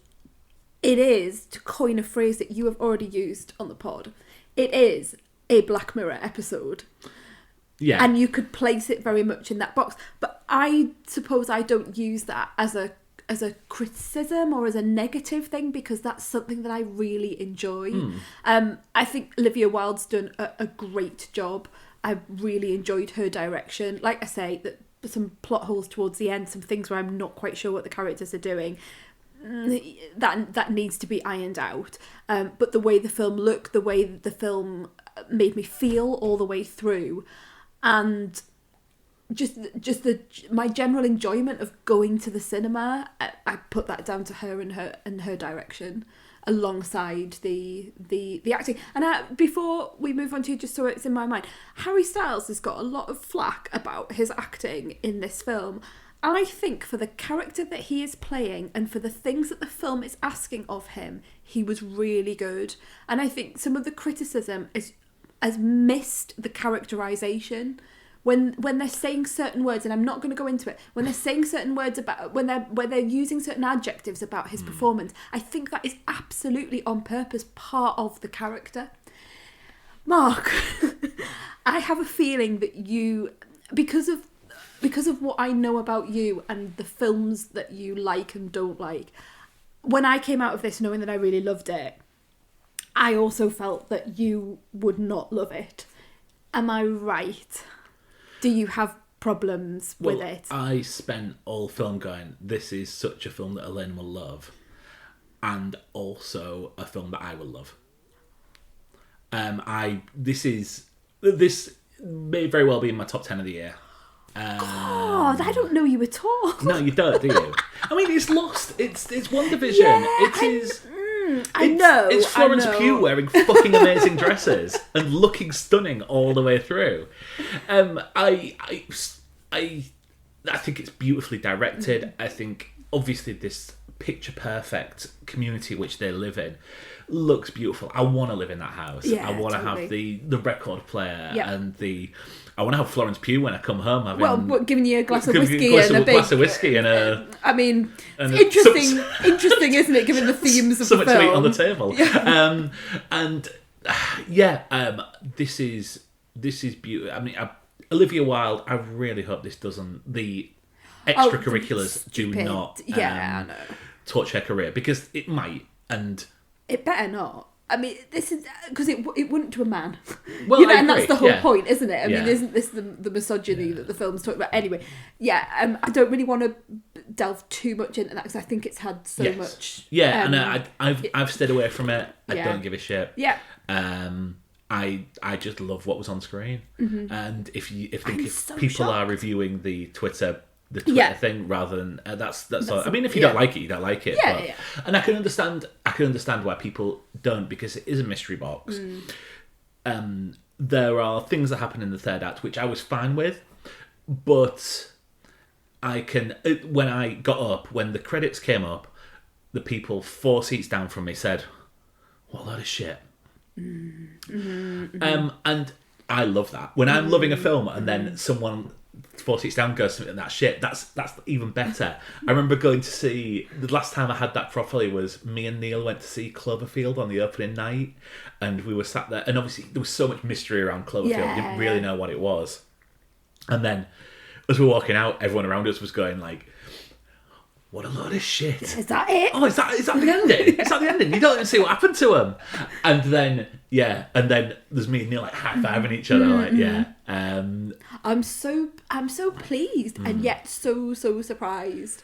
S2: it is, to coin a phrase that you have already used on the pod, it is a Black Mirror episode.
S1: Yeah.
S2: And you could place it very much in that box. But I suppose I don't use that as a criticism or as a negative thing, because that's something that I really enjoy. I think Olivia Wilde's done a great job. I really enjoyed her direction. Like I say, that some plot holes towards the end, some things where I'm not quite sure what the characters are doing. That needs to be ironed out. But the way the film looked, the way the film made me feel all the way through, and just my general enjoyment of going to the cinema, I put that down to her and her direction, alongside the acting. And before we move on to, just so it's in my mind, Harry Styles has got a lot of flack about his acting in this film. I think for the character that he is playing and for the things that the film is asking of him, he was really good. And I think some of the criticism has missed the characterization. When they're saying certain words, and I'm not going to go into it, when they're saying certain words about, when they're using certain adjectives about his performance, I think that is absolutely on purpose part of the character. Mark, I have a feeling that you, because of what I know about you and the films that you like and don't like, when I came out of this knowing that I really loved it, I also felt that you would not love it. Am I right? Do you have problems with it?
S1: I spent all film going, this is such a film that Elaine will love, and also a film that I will love. This may very well be in my top 10 of the year.
S2: God, I don't know you at all.
S1: No, you don't, do you? I mean, it's Lost. It's WandaVision.
S2: Yeah, I know.
S1: It's Florence Pugh wearing fucking amazing dresses and looking stunning all the way through. I think it's beautifully directed. I think obviously this picture perfect community which they live in looks beautiful. I want to live in that house.
S2: Yeah,
S1: I want to
S2: totally.
S1: have the record player and I want to have Florence Pugh when I come home.
S2: Giving you a glass of whiskey and a big
S1: glass of whiskey and a.
S2: I mean, it's interesting, isn't it? Given the themes of the film,
S1: something to eat on the table. Yeah. This is beautiful. I mean, Olivia Wilde. I really hope this doesn't. The extracurriculars do not.
S2: I know.
S1: Touch her career, because it might, and
S2: it better not. I mean, this is because it wouldn't to a man.
S1: Well,
S2: and that's the whole point, isn't it? I
S1: Yeah.
S2: mean, isn't this the misogyny that the film's talking about? Anyway, I don't really want to delve too much into that because I think it's had so much.
S1: Yeah, and I've stayed away from it. I don't give a shit.
S2: Yeah.
S1: I just love what was on screen, and if
S2: so
S1: people
S2: shocked.
S1: are reviewing the Twitter thing rather than that's all. I mean, if you don't like it, you don't like it.
S2: Yeah.
S1: And I can understand why people don't, because it is a mystery box. There are things that happen in the third act which I was fine with, but when I got up, when the credits came up, the people 4 seats down from me said, "What a load of shit." And I love that. When I'm loving a film and then someone 4 seats down goes something that shit, that's even better. I remember going to see, the last time I had that properly was me and Neil went to see Cloverfield on the opening night, and we were sat there, and obviously there was so much mystery around Cloverfield. I didn't really know what it was. And then as we were walking out, everyone around us was going like, "What a load of shit."
S2: Is that it?
S1: Oh, is that the ending? Is that the ending? You don't even see what happened to him. And then there's me and Neil like high-fiving each other,
S2: I'm so pleased and yet so surprised.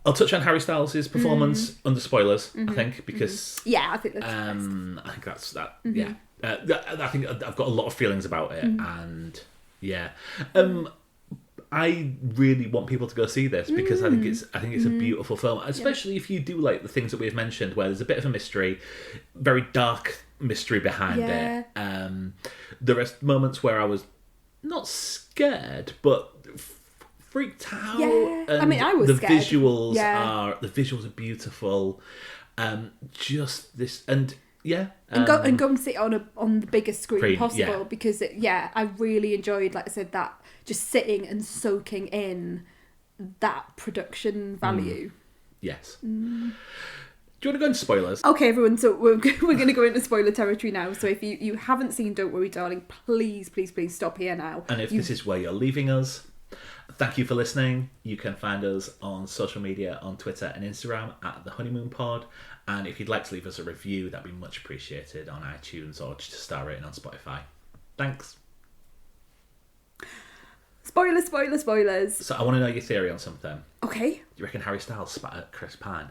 S1: I'll touch on Harry Styles' performance under spoilers, I think, because
S2: I think that's
S1: I think that's that. Yeah, I think I've got a lot of feelings about it, and I really want people to go see this because I think it's a beautiful film, especially if you do like the things that we've mentioned, where there's a bit of a mystery, very dark mystery behind it. There are moments where I was not scared, but freaked out.
S2: Yeah,
S1: and
S2: I mean, I was
S1: the
S2: scared.
S1: visuals are beautiful. Just this and. Yeah,
S2: and go and sit on the biggest screen possible
S1: yeah.
S2: because I really enjoyed, like I said, that just sitting and soaking in that production value.
S1: Yes. Do you want to go into spoilers?
S2: Okay, everyone. So we're going to go into spoiler territory now. So if you haven't seen Don't Worry, Darling, please stop here now.
S1: And if this is where you're leaving us, thank you for listening. You can find us on social media on Twitter and Instagram at The Honeymoon Pod. And if you'd like to leave us a review, that'd be much appreciated on iTunes or just a star rating on Spotify. Thanks.
S2: Spoilers.
S1: So I want to know your theory on something.
S2: Okay.
S1: Do you reckon Harry Styles spat at Chris Pine?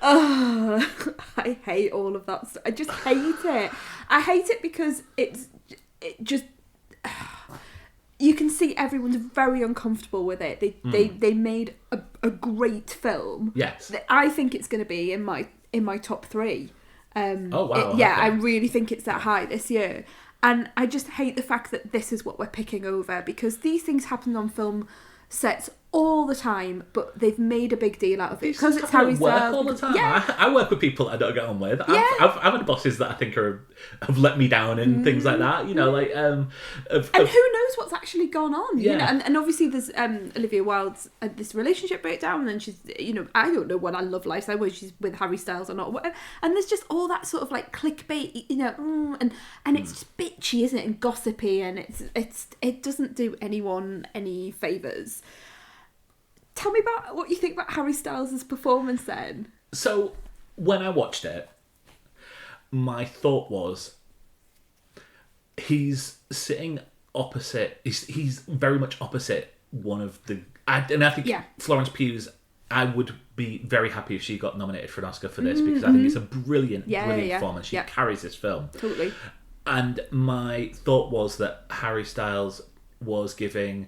S2: I hate all of that stuff. I just hate it. I hate it because it just... You can see everyone's very uncomfortable with it. They made a great film.
S1: Yes.
S2: I think it's going to be in my top 3.
S1: Oh wow!
S2: Yeah,
S1: okay.
S2: I really think it's that high this year. And I just hate the fact that this is what we're picking over, because these things happen on film sets all the time, but they've made a big deal out of it because it's Harry Styles.
S1: All the time.
S2: Yeah.
S1: I work with people I don't get on with.
S2: Yeah.
S1: I've had bosses that I think have let me down and things like that. You know, like
S2: and who knows what's actually gone on?
S1: Yeah.
S2: You know, and obviously there's Olivia Wilde's this relationship breakdown, and then she's, you know, I don't know what I love lifestyle, whether she's with Harry Styles or not, whatever. And there's just all that sort of like clickbait, you know, and it's just bitchy, isn't it, and gossipy, and it doesn't do anyone any favours. Tell me about what you think about Harry Styles' performance then.
S1: So, when I watched it, my thought was, he's sitting opposite, he's very much opposite one of the... I think Florence Pugh's, I would be very happy if she got nominated for an Oscar for this, because I think it's a brilliant performance. She carries this film.
S2: Totally.
S1: And my thought was that Harry Styles was giving...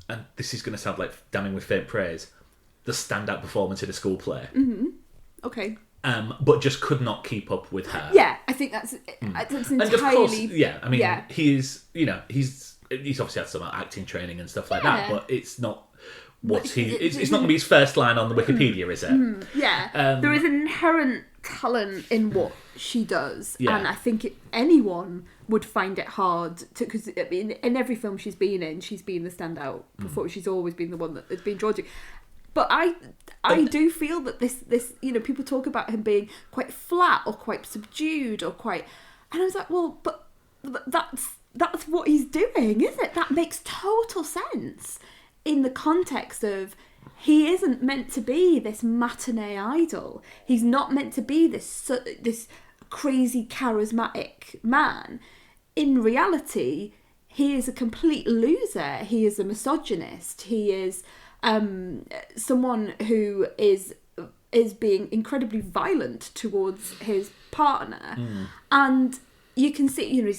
S1: and this is going to sound like damning with faint praise, the standout performance in a school play.
S2: Mm-hmm. Okay.
S1: But just could not keep up with her.
S2: Yeah, I think that's entirely...
S1: And of course, I mean, he's obviously had some acting training and stuff like that, but it's not it's not going to be his first line on the Wikipedia, is it?
S2: Yeah. There is an inherent talent in what she does, and I think anyone would find it hard to, because I mean, in every film she's been in, she's been the standout performer. She's always been the one that has been drawn to. But I do feel that this you know, people talk about him being quite flat or quite subdued or quite, and I was like, well, but that's what he's doing, isn't it? That makes total sense in the context of, he isn't meant to be this matinee idol. He's not meant to be this crazy charismatic man. In reality, he is a complete loser. He is a misogynist. He is someone who is being incredibly violent towards his partner, and you can see, you know,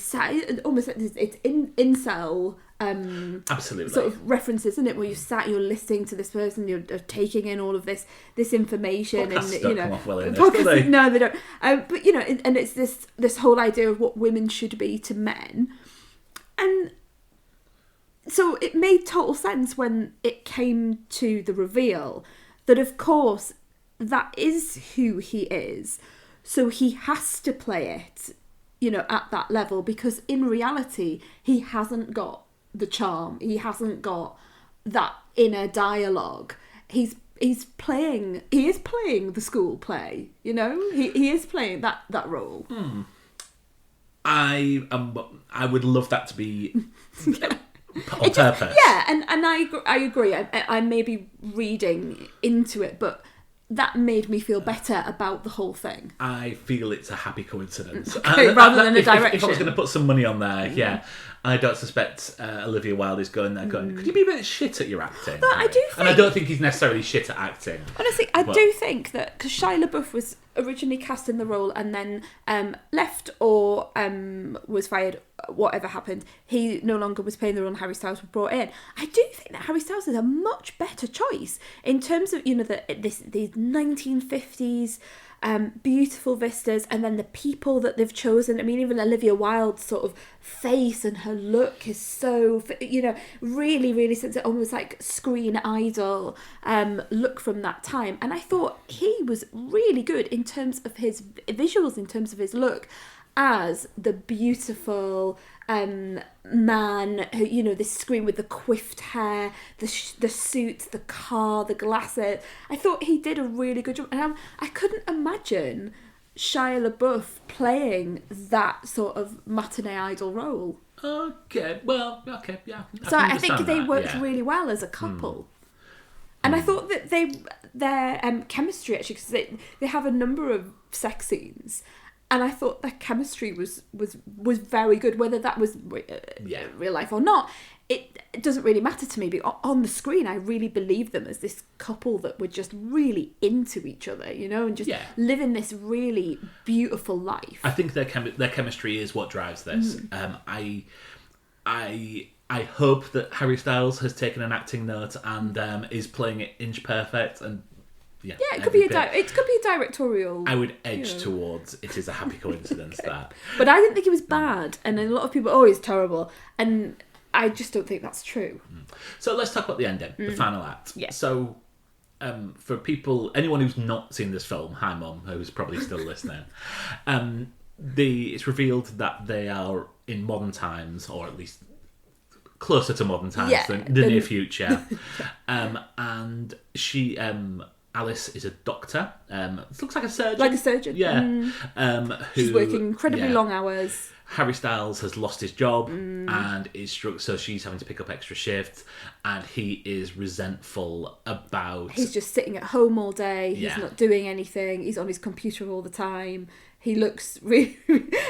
S2: almost it's incel.
S1: Absolutely.
S2: Sort of references, isn't it? Where you're listening to this person, you're taking in all of this information,
S1: podcasts
S2: and
S1: don't
S2: you know,
S1: come off well in this, do they?
S2: No, they don't. But you know, and it's this whole idea of what women should be to men, and so it made total sense when it came to the reveal that, of course, that is who he is. So he has to play it, you know, at that level, because in reality, he hasn't got the charm. He hasn't got that inner dialogue. He is playing the school play, you know? He is playing that role.
S1: I would love that to be on purpose.
S2: Yeah, and I agree. I may be reading into it, but that made me feel better about the whole thing.
S1: I feel it's a happy coincidence.
S2: Okay, rather than a direction.
S1: If I was going to put some money on there, I don't suspect Olivia Wilde is going there going, could you be a bit shit at your acting?
S2: No, I do think...
S1: And I don't think he's necessarily shit at acting.
S2: Honestly, I do think that, because Shia LaBeouf originally cast in the role and then left or was fired, whatever happened, he no longer was playing the role and Harry Styles was brought in. I do think that Harry Styles is a much better choice in terms of, these 1950s beautiful vistas, and then the people that they've chosen. I mean, even Olivia Wilde's sort of face and her look is so, really, really since it almost like screen idol look from that time. And I thought he was really good in terms of his visuals, in terms of his look as the beautiful man who, this screen with the coiffed hair, the suit, the car, the glasses. I thought he did a really good job, and I couldn't imagine Shia LaBeouf playing that sort of matinee idol role.
S1: Okay, yeah.
S2: So I think they worked really well as a couple. And I thought that their chemistry, actually, because they have a number of sex scenes, and I thought their chemistry was very good. Whether that was real life or not, it doesn't really matter to me. But on the screen, I really believed them as this couple that were just really into each other, and just living this really beautiful life.
S1: I think their chemistry is what drives this. I hope that Harry Styles has taken an acting note and is playing it inch perfect. And
S2: it could be a directorial.
S1: I would edge towards it is a happy coincidence that.
S2: But I didn't think it was bad, and a lot of people, it's terrible, and I just don't think that's true.
S1: So let's talk about the ending, the final act.
S2: Yeah.
S1: So, for anyone who's not seen this film, hi Mum, who's probably still listening, it's revealed that they are in modern times, or at least closer to modern times than the near future. And she, Alice, is a doctor. Looks like a surgeon.
S2: Like a surgeon.
S1: Yeah.
S2: She's working incredibly long hours.
S1: Harry Styles has lost his job and is struck, so she's having to pick up extra shifts, and he is resentful about...
S2: He's just sitting at home all day. He's not doing anything. He's on his computer all the time. He looks really...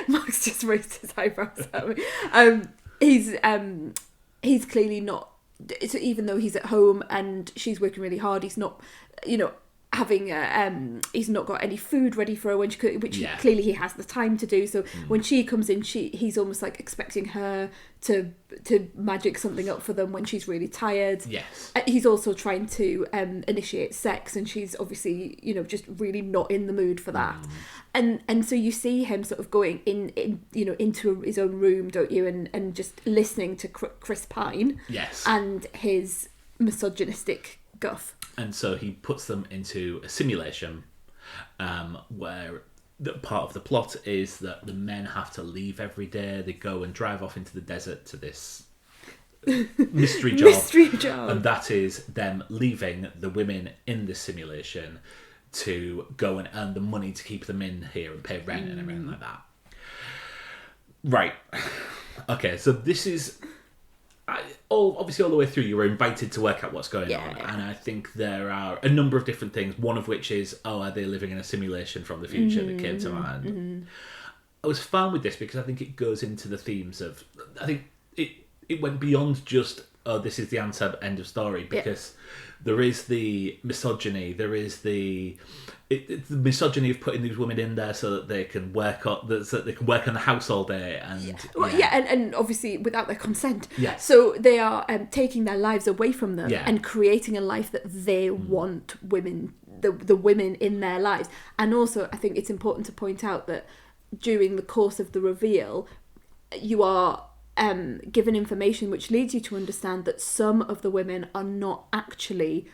S2: Mark's just raised his eyebrows at me. He's clearly not... So even though he's at home and she's working really hard, he's not, having he's not got any food ready for her when she could, which clearly he has the time to do. So when she comes in, he's almost like expecting her to magic something up for them when she's really tired.
S1: Yes.
S2: He's also trying to initiate sex, and she's obviously just really not in the mood for that. And so you see him sort of going into his own room, don't you, and just listening to Chris Pine.
S1: Yes.
S2: And his misogynistic guff.
S1: And so he puts them into a simulation where part of the plot is that the men have to leave every day. They go and drive off into the desert to this mystery job. And that is them leaving the women in this simulation to go and earn the money to keep them in here and pay rent and everything like that. Right. Okay, so this is... obviously all the way through you were invited to work out what's going on, and I think there are a number of different things, one of which is, are they living in a simulation from the future that came to mind. I was fine with this because I think it goes into the themes of, I think it went beyond just, this is the answer, end of story, because there is the misogyny, there is the misogyny of putting these women in there so that they can work on the house all day, and
S2: and obviously without their consent.
S1: Yes.
S2: So they are taking their lives away from them and creating a life that they want women, the women in their lives. And also, I think it's important to point out that during the course of the reveal, you are given information which leads you to understand that some of the women are not actually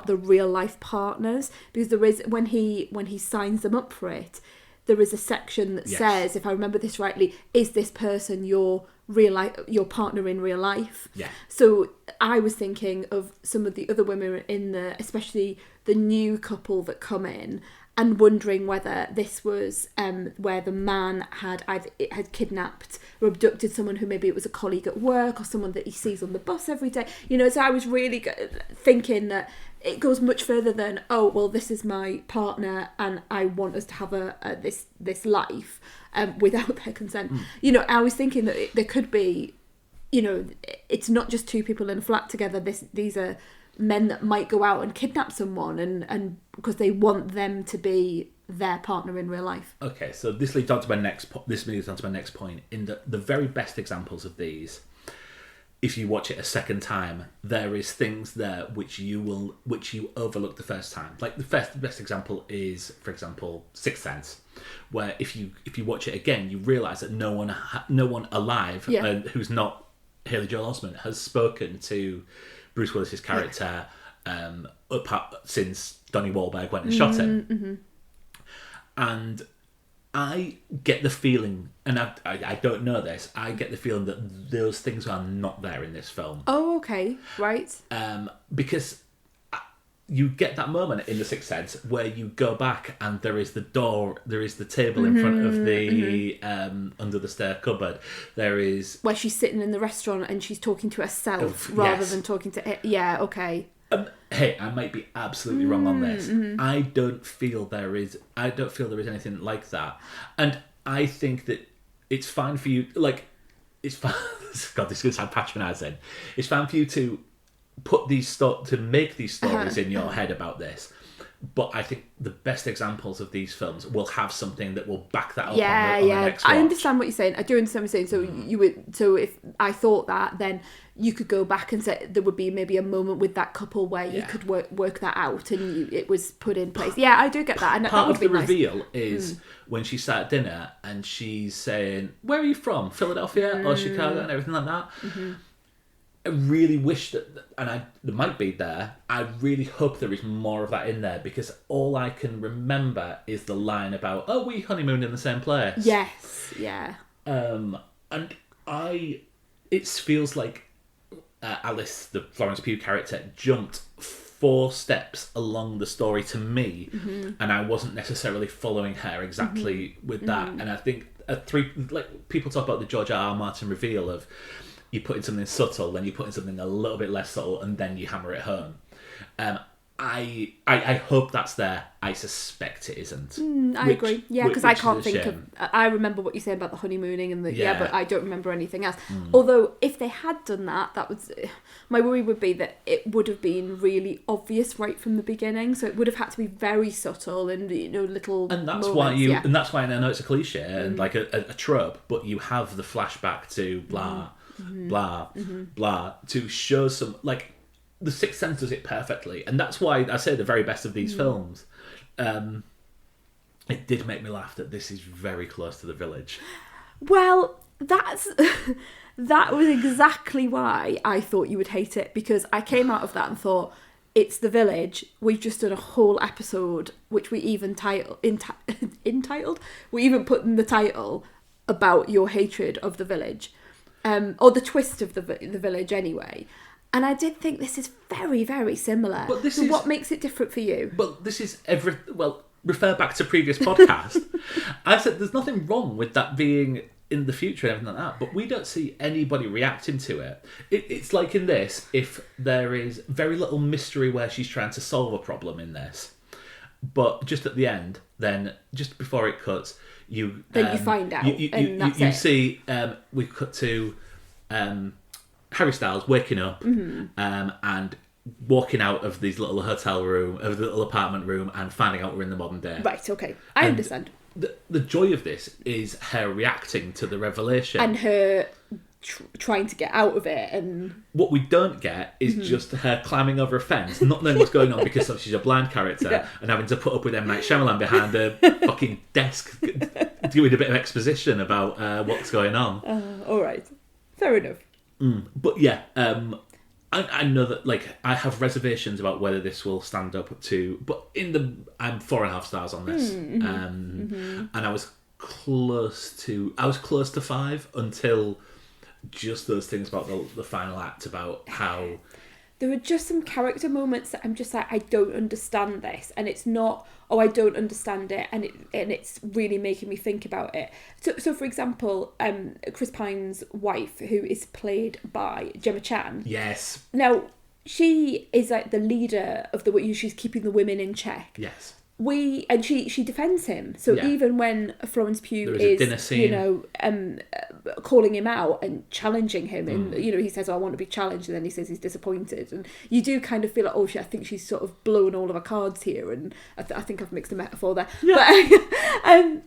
S2: the real life partners, because there is, when he signs them up for it, there is a section that says, if I remember this rightly, is this person your partner in real life?
S1: Yeah. So
S2: I was thinking of some of the other women especially the new couple that come in, and wondering whether this was where the man had kidnapped or abducted someone who maybe it was a colleague at work or someone that he sees on the bus every day. So I was really thinking that it goes much further than, this is my partner and I want us to have this life without their consent. I was thinking that there could be, it's not just two people in a flat together. These are men that might go out and kidnap someone and because they want them to be their partner in real life.
S1: Okay, so this leads on to my next. This leads on to my next point. In the very best examples of these, if you watch it a second time, there is things there which you overlook the first time. Like the best example is, for example, Sixth Sense, where if you watch it again, you realise that no one alive who's not Haley Joel Osment has spoken to Bruce Willis's character since Donnie Wahlberg went and shot him.
S2: Mm-hmm.
S1: And I get the feeling, and I don't know this, I get the feeling that those things are not there in this film.
S2: Oh, okay, right.
S1: Because you get that moment in The Sixth Sense where you go back and there is the table in front of the under the stair cupboard. There is
S2: where she's sitting in the restaurant and she's talking to herself rather than talking to it. Yeah, okay.
S1: Hey, I might be absolutely wrong on this. I don't feel there is anything like that, and I think that it's fine for you. Like, it's fine. God, this is going to sound patronising. It's fine for you to put to make these stories in your head about this. But I think the best examples of these films will have something that will back that up. On the next watch.
S2: I understand what you're saying. I do understand what you're saying. So if I thought that, then you could go back and say there would be maybe a moment with that couple where you could work that out and it was put in place. Yeah, I do get that. And
S1: part
S2: that
S1: of the reveal is when she's sat at dinner and she's saying, "Where are you from? Philadelphia or Chicago?" and everything like that. Mm-hmm. I really wish that, and there might be there, I really hope there is more of that in there, because all I can remember is the line about, "Oh, we honeymooned in the same place."
S2: Yes, yeah.
S1: And it feels like Alice, the Florence Pugh character, jumped 4 steps along the story to me, and I wasn't necessarily following her exactly with that. And I think people talk about the George R. Martin reveal of, you put in something subtle, then you put in something a little bit less subtle, and then you hammer it home. I hope that's there. I suspect it isn't.
S2: I agree. Yeah, because I can't think of... I remember what you said about the honeymooning and but I don't remember anything else. Although, if they had done that was... My worry would be that it would have been really obvious right from the beginning, so it would have had to be very subtle and, little
S1: And that's
S2: moments,
S1: and that's why I know it's a cliche and like a trope, but you have the flashback to blah... blah blah to show some, like, The Sixth Sense does it perfectly, and that's why I say the very best of these films. It did make me laugh that this is very close to The Village.
S2: Well, that was exactly why I thought you would hate it, because I came out of that and thought, it's The Village. We've just done a whole episode which we even entitled. We even put in the title about your hatred of The Village. Or the twist of the Village anyway. And I did think this is very, very similar. But what makes it different for you?
S1: But this is refer back to previous podcast. I said there's nothing wrong with that being in the future and everything like that, but we don't see anybody reacting to it. It's like in this, if there is very little mystery where she's trying to solve a problem in this, but just at the end, then just before it cuts, you
S2: find out, and that's it.
S1: You see, we cut to Harry Styles waking up and walking out of these little hotel room, of the little apartment room, and finding out we're in the modern day.
S2: Right, okay. I understand.
S1: The joy of this is her reacting to the revelation.
S2: And her trying to get out of it. And
S1: what we don't get is just her climbing over a fence, not knowing what's going on because she's a blind character, and having to put up with M. Night Shyamalan behind a fucking desk doing a bit of exposition about what's going on.
S2: All right. Fair enough.
S1: But yeah, I know that, like, I have reservations about whether this will stand up to, but I'm 4.5 stars on this, and I was close to 5 until just those things about the final act, about how
S2: there were just some character moments that I'm just like, I don't understand this, and it's not, oh, I don't understand it, and it's really making me think about it. So for example, Chris Pine's wife, who is played by Gemma Chan.
S1: Yes.
S2: Now, she is like the leader of she's keeping the women in check.
S1: Yes.
S2: she defends him. So
S1: Yeah.
S2: even when Florence Pugh
S1: There is a dinner
S2: is,
S1: scene.
S2: calling him out and challenging him, and
S1: Mm.
S2: he says, "Oh, I want to be challenged," and then he says he's disappointed, and you do kind of feel like, I think she's sort of blown all of her cards here, and I think I've mixed a metaphor there, but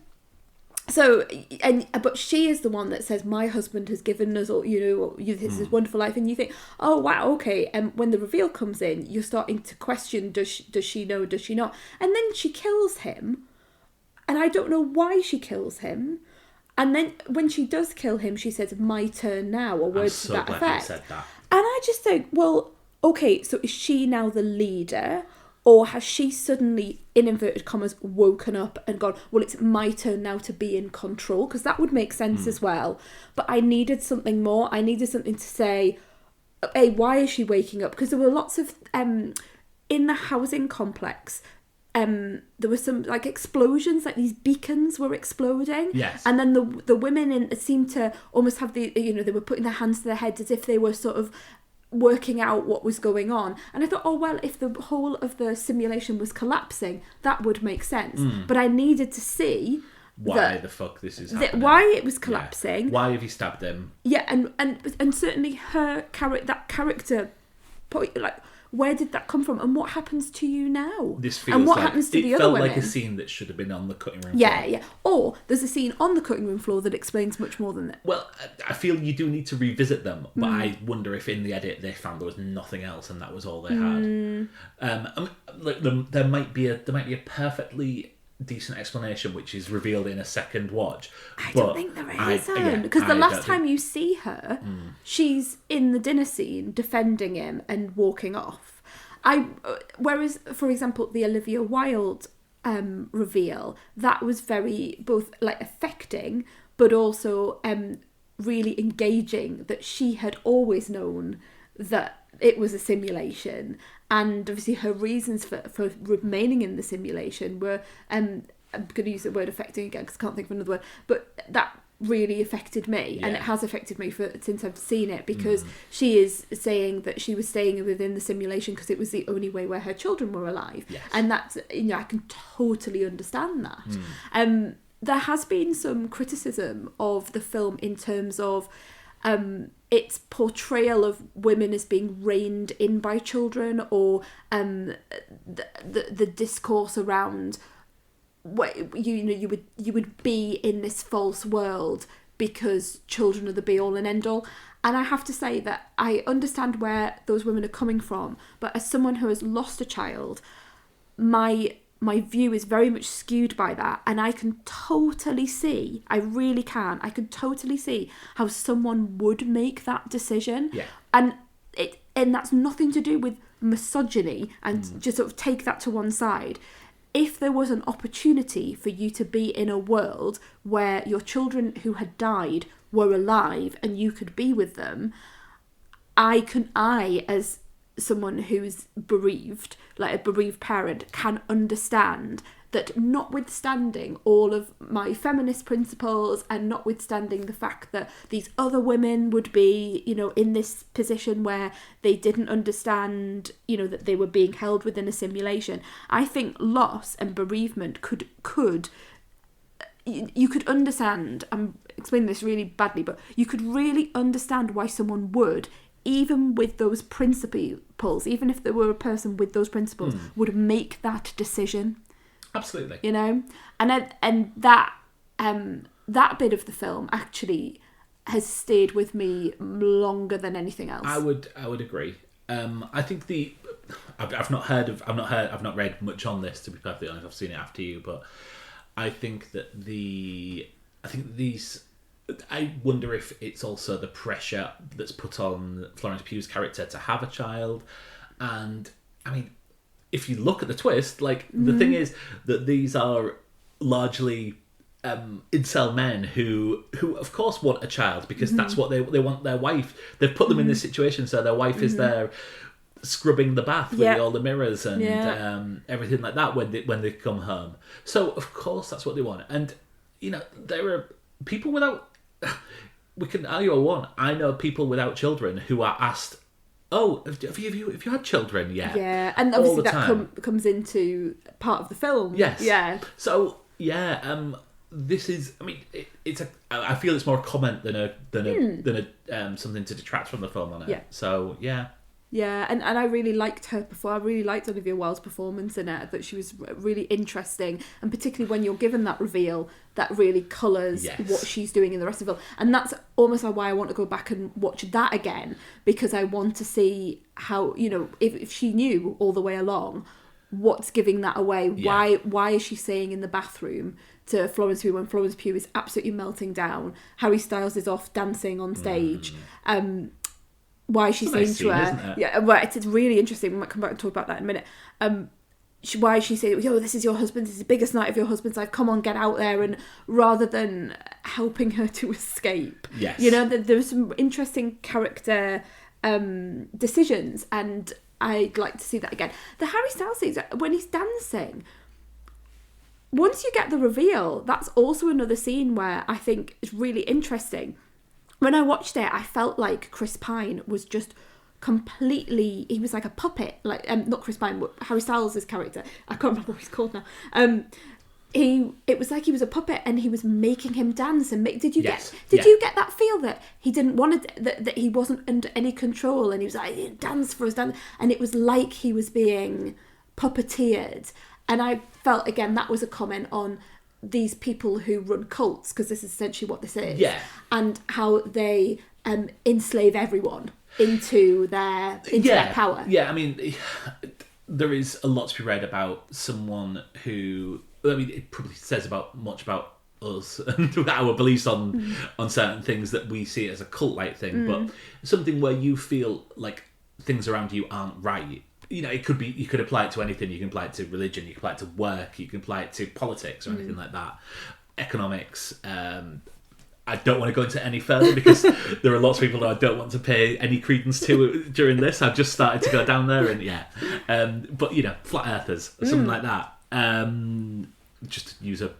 S2: but she is the one that says, "My husband has given us all, this wonderful life," and you think, "Oh wow, okay." And when the reveal comes in, you're starting to question, does she know, does she not? And then she kills him, and I don't know why she kills him. And then when she does kill him, she says, "My turn now," or words to that
S1: glad
S2: effect.
S1: you said that.
S2: And I just think, well, okay, so is she now the leader? Or has she suddenly, in inverted commas, woken up and gone, well, it's my turn now to be in control? Because that would make sense as well. But I needed something more. I needed something to say, hey, why is she waking up? Because there were lots of, in the housing complex, there were some like explosions, like these beacons were exploding.
S1: Yes.
S2: And then the women seemed to almost have they were putting their hands to their heads as if they were sort of working out what was going on. And I thought, oh well, if the whole of the simulation was collapsing, that would make sense. But I needed to see
S1: why the fuck this is happening.
S2: why it was collapsing.
S1: Yeah. Why have you stabbed him?
S2: Yeah, and certainly her character, like, where did that come from, and what happens to you now?
S1: This feels
S2: and what
S1: like
S2: happens to the
S1: it
S2: other
S1: felt
S2: women?
S1: like a scene that should have been on the cutting room
S2: Yeah,
S1: floor.
S2: yeah. Or there's a scene on the cutting room floor that explains much more than that.
S1: Well, I feel you do need to revisit them, but I wonder if in the edit they found there was nothing else and that was all they had. There might be a perfectly decent explanation which is revealed in a second watch.
S2: I don't think there is, because the
S1: I
S2: last
S1: don't
S2: time
S1: think-
S2: you see her, she's in the dinner scene defending him and walking off. Whereas, for example, the Olivia Wilde reveal, that was very both like affecting, but also really engaging. That she had always known that it was a simulation, and obviously her reasons for remaining in the simulation were I'm going to use the word affecting again because I can't think of another word, but that really affected me, and it has affected me since I've seen it, because she is saying that she was staying within the simulation because it was the only way where her children were alive.
S1: Yes.
S2: And that's, I can totally understand that. There has been some criticism of the film in terms of its portrayal of women as being reined in by children, or the discourse around you would be in this false world because children are the be all and end all. And I have to say that I understand where those women are coming from, but as someone who has lost a child, my view is very much skewed by that, and I can totally see, I really can, I can totally see how someone would make that decision.
S1: Yeah.
S2: And that's nothing to do with misogyny, and just sort of take that to one side. If there was an opportunity for you to be in a world where your children who had died were alive and you could be with them, I as someone who's bereaved, like a bereaved parent, can understand that, notwithstanding all of my feminist principles and notwithstanding the fact that these other women would be, in this position where they didn't understand, that they were being held within a simulation, I think loss and bereavement you could understand, I'm explaining this really badly, but you could really understand why someone would, even with those principles, even if there were a person with those principles, would make that decision.
S1: Absolutely.
S2: And that bit of the film actually has stayed with me longer than anything else.
S1: I would agree. I think I've not read much on this, to be perfectly honest. I've seen it after you, but I think that I wonder if it's also the pressure that's put on Florence Pugh's character to have a child. And I mean, if you look at the twist, like the thing is that these are largely incel men who of course want a child because that's what they want their wife. They've put them in this situation so their wife is there scrubbing the bath with all the mirrors and everything like that when they come home. So of course that's what they want. And there are people without. We can argue on one. I know people without children who are asked Oh, have you had children? Yeah.
S2: Yeah, and
S1: All
S2: obviously
S1: the
S2: that
S1: time.
S2: comes into part of the film.
S1: Yes.
S2: Yeah.
S1: So yeah, this is. I mean, it's a. I feel it's more a comment than a something to detract from the film on it.
S2: Yeah.
S1: So yeah.
S2: Yeah, and I really liked her before. I really liked Olivia Wilde's performance in it. I thought she was really interesting, and particularly when you're given that reveal, that really colours what she's doing in the rest of the film. And that's almost why I want to go back and watch that again, because I want to see how, if she knew all the way along, what's giving that away.
S1: Yeah.
S2: Why is she saying in the bathroom to Florence Pugh when Florence Pugh is absolutely melting down? Harry Styles is off dancing on stage. Why is she saying
S1: nice
S2: to her?
S1: scene, isn't it?
S2: Yeah, well, it's really interesting. We might come back and talk about that in a minute. Why is she saying, "Yo, this is your husband. This is the biggest night of your husband's life. Come on, get out there!" And rather than helping her to escape,
S1: Yes.
S2: There's some interesting character decisions, and I'd like to see that again. The Harry Styles scene when he's dancing. Once you get the reveal, that's also another scene where I think is really interesting. When I watched it, I felt like Chris Pine was just completely... He was like a puppet. Like not Chris Pine, but Harry Styles' character. I can't remember what he's called now. It was like he was a puppet and he was making him dance. And did you get that feel that he didn't want to... That he wasn't under any control and he was like, dance for us, dance. And it was like he was being puppeteered. And I felt, again, that was a comment on these people who run cults, because this is essentially what this is, and how they enslave everyone into their power.
S1: Yeah, I mean, there is a lot to be read about someone who. I mean, it probably says much about us and our beliefs on certain things that we see as a cult-like thing, but something where you feel like things around you aren't right. It could be, you could apply it to anything. You can apply it to religion, you can apply it to work, you can apply it to politics or anything like that. Economics. I don't want to go into any further because there are lots of people that I don't want to pay any credence to during this. I've just started to go down there and but flat earthers or something like that. Just to use a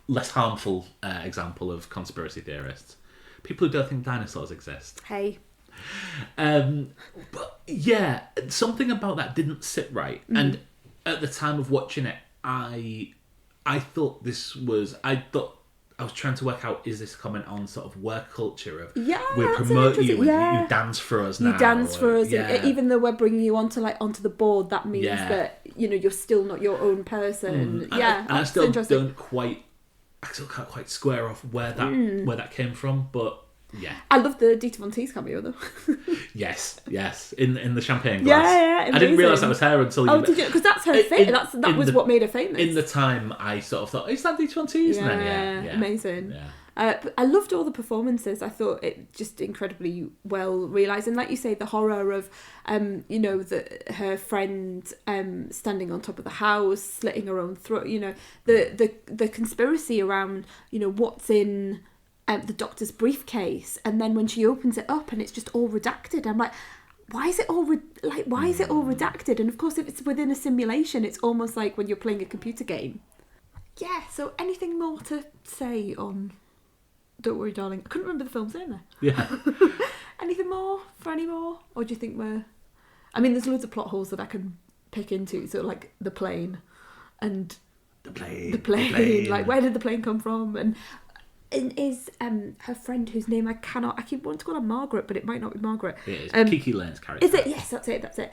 S1: less harmful example of conspiracy theorists. People who don't think dinosaurs exist.
S2: Hey.
S1: But yeah, something about that didn't sit right. And at the time of watching it, I thought I was trying to work out, is this a comment on sort of work culture of we're promoting you and you dance for us now.
S2: You dance for us, and even though we're bringing you onto the board, that means that you're still not your own person. And
S1: I still can't quite square off where that came from, but. Yeah,
S2: I love the Dita Von Teese cameo though.
S1: yes, in the champagne glass.
S2: Yeah,
S1: I didn't realise that was her until you.
S2: Oh, did you? Because that's her thing. That was what made her famous.
S1: In the time, I sort of thought, is that Dita Von Teese?
S2: Yeah,
S1: and then,
S2: amazing.
S1: Yeah.
S2: But I loved all the performances. I thought it just incredibly well realised, and like you say, the horror of, her friend standing on top of the house, slitting her own throat. The conspiracy around what's in. The doctor's briefcase, and then when she opens it up and it's just all redacted, I'm like, why is it all redacted? And of course, if it's within a simulation, it's almost like when you're playing a computer game. Yeah. So anything more to say on Don't Worry Darling? I couldn't remember the film's name there.
S1: Yeah.
S2: Anything more for any more, or do you think there's loads of plot holes that I can pick into, so like the plane and the plane. Like, where did the plane come from? And is her friend, whose name I keep wanting to call her Margaret, but it might not be Margaret.
S1: It is Kiki Lane's character.
S2: Is it? Yes, that's it.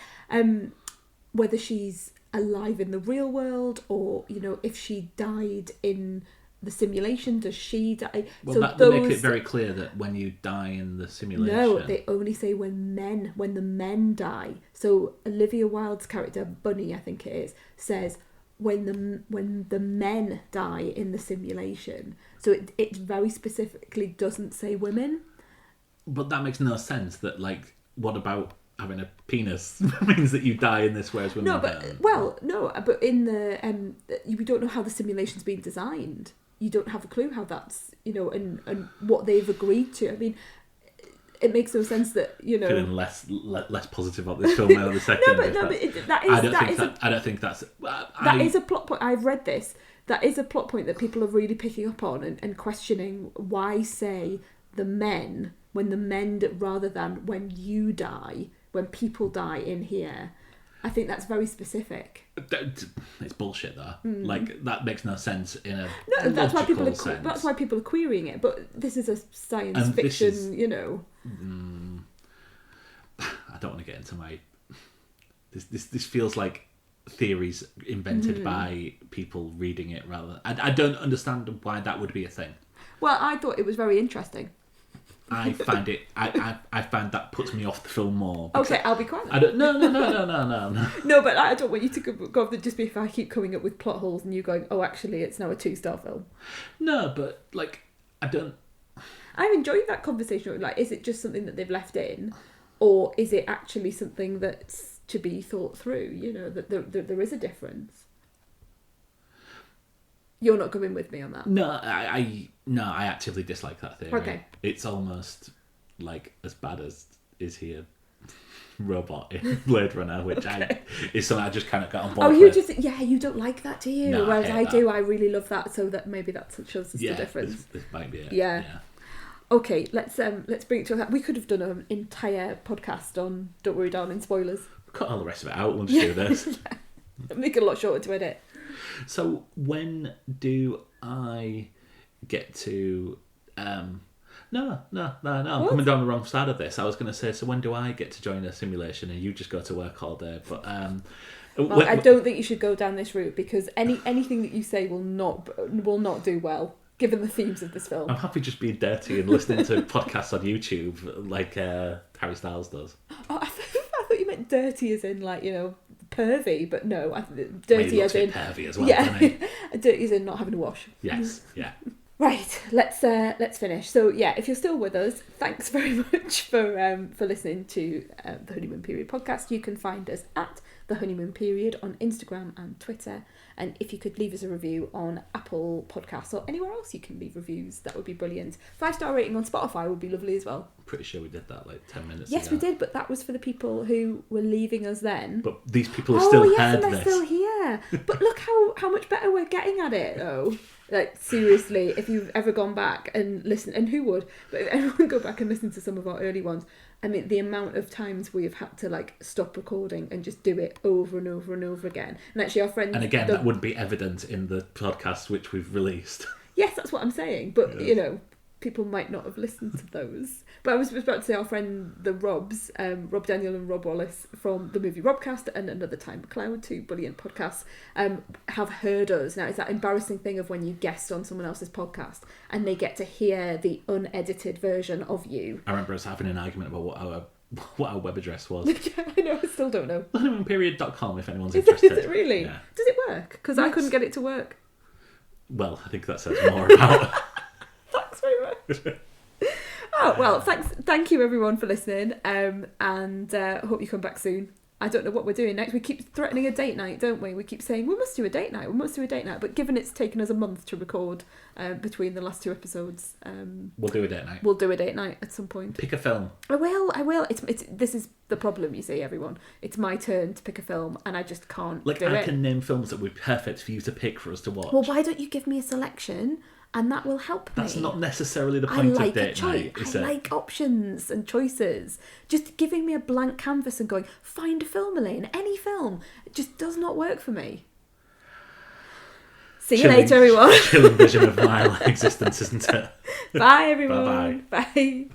S2: Whether she's alive in the real world, or if she died in the simulation, does she die?
S1: Well, they make it very clear that when you die in the simulation.
S2: No, they only say when the men die. So Olivia Wilde's character, Bunny, I think it is, says when the men die in the simulation. So it very specifically doesn't say women.
S1: But that makes no sense. That, like, what about having a penis means that you die in this, whereas women don't?
S2: But in the we don't know how the simulation's been designed. You don't have a clue how that's and what they've agreed to. I mean, it makes no sense that
S1: Feeling less positive about this film now. The second, I don't think that's
S2: that is a plot point. I've read this. That is a plot point that people are really picking up on and questioning. Why say the men when the men rather than when you die? when people die in here. I think that's very specific.
S1: It's bullshit, though. Like, that makes no sense in a
S2: No, that's why people
S1: sense.
S2: that's why people are querying it. But this is a science fiction, you know.
S1: I don't want to get into my. This feels like theories invented by people reading it rather. I don't understand why that would be a thing.
S2: Well, I thought it was very interesting.
S1: I find it. I find that puts me off the film more.
S2: Okay, I'll be quiet.
S1: I don't. No.
S2: No, but I don't want you to go off the just be if I keep coming up with plot holes and you going, oh, actually, it's now a 2-star film.
S1: No, but like, I don't.
S2: I've enjoyed that conversation. Like, is it just something that they've left in, or is it actually something that's to be thought through? You know, that there is a difference. You're not going with me on that.
S1: No, I actively dislike that theory.
S2: Okay.
S1: It's almost like as bad as Is He a Robot in Blade Runner, which is something I just kind of got on board with.
S2: You don't like that, do you?
S1: No,
S2: Whereas I
S1: that.
S2: do, I really love that, so that maybe that shows us the difference.
S1: This might be it.
S2: Yeah. Okay, let's bring it to that. We could have done an entire podcast on Don't Worry Darling spoilers.
S1: Cut all the rest of it out, we'll just do this.
S2: Make it a lot shorter to edit.
S1: So when do I get to No, I'm coming down the wrong side of this. I was going to say, so when do I get to join a simulation and you just go to work all day? But
S2: well, I don't think you should go down this route because anything that you say will not do well, given the themes of this film.
S1: I'm happy just being dirty and listening to podcasts on YouTube like Harry Styles does.
S2: Oh, I thought you meant dirty as in, like, you know, pervy, but no, dirty as in
S1: pervy as well.
S2: Dirty as in not having a wash.
S1: Yes, yeah.
S2: Right, let's finish. So yeah, if you're still with us, thanks very much for listening to the Honeymoon Period podcast. You can find us at the Honeymoon Period on Instagram and Twitter. And if you could leave us a review on Apple Podcasts or anywhere else you can leave reviews, that would be brilliant. 5-star rating on Spotify would be lovely as well.
S1: Pretty sure we did that like 10 minutes ago.
S2: Yes, we did, but that was for the people who were leaving us then.
S1: But these people have still heard
S2: and
S1: this.
S2: they're still here. But look how much better we're getting at it, though. Like, seriously, if you've ever gone back and listened, and who would, but if everyone go back and listen to some of our early ones, I mean, the amount of times we have had to, like, stop recording and just do it over and over and over again. And actually our friends...
S1: And again, that wouldn't be evident in the podcast which we've released.
S2: Yes, that's what I'm saying. But, you know, people might not have listened to those. But I was about to say our friend, the Robs, Rob Daniel and Rob Wallace from the movie Robcast and Another Time McLeod, 2 brilliant podcasts, have heard us. Now, it's that embarrassing thing of when you guest on someone else's podcast and they get to hear the unedited version of you.
S1: I remember us having an argument about what our web address was.
S2: Yeah, I know, I still don't know.
S1: honeymoonperiod.com if anyone's interested.
S2: Is it really?
S1: Yeah.
S2: Does it work? Because I couldn't get it to work.
S1: Well, I think that says more about...
S2: Thanks very much. Oh, well, thank you everyone for listening, and hope you come back soon. I don't know what we're doing next. We keep threatening a date night, don't we? We keep saying, we must do a date night, but given it's taken us a month to record between the last 2 episodes...
S1: we'll do a date night.
S2: We'll do a date night at some point.
S1: Pick a film.
S2: I will. This is the problem, you see, everyone. It's my turn to pick a film, and I just can't do it.
S1: I can name films that would be perfect for you to pick for us to watch.
S2: Well, why don't you give me a selection... And that will help me.
S1: That's not necessarily the point of date night, is it?
S2: I like options and choices. Just giving me a blank canvas and going, find a film, Elaine, any film. It just does not work for me. See you later, everyone.
S1: Chilling vision of my existence, isn't it?
S2: Bye, everyone.
S1: Bye-bye.
S2: Bye.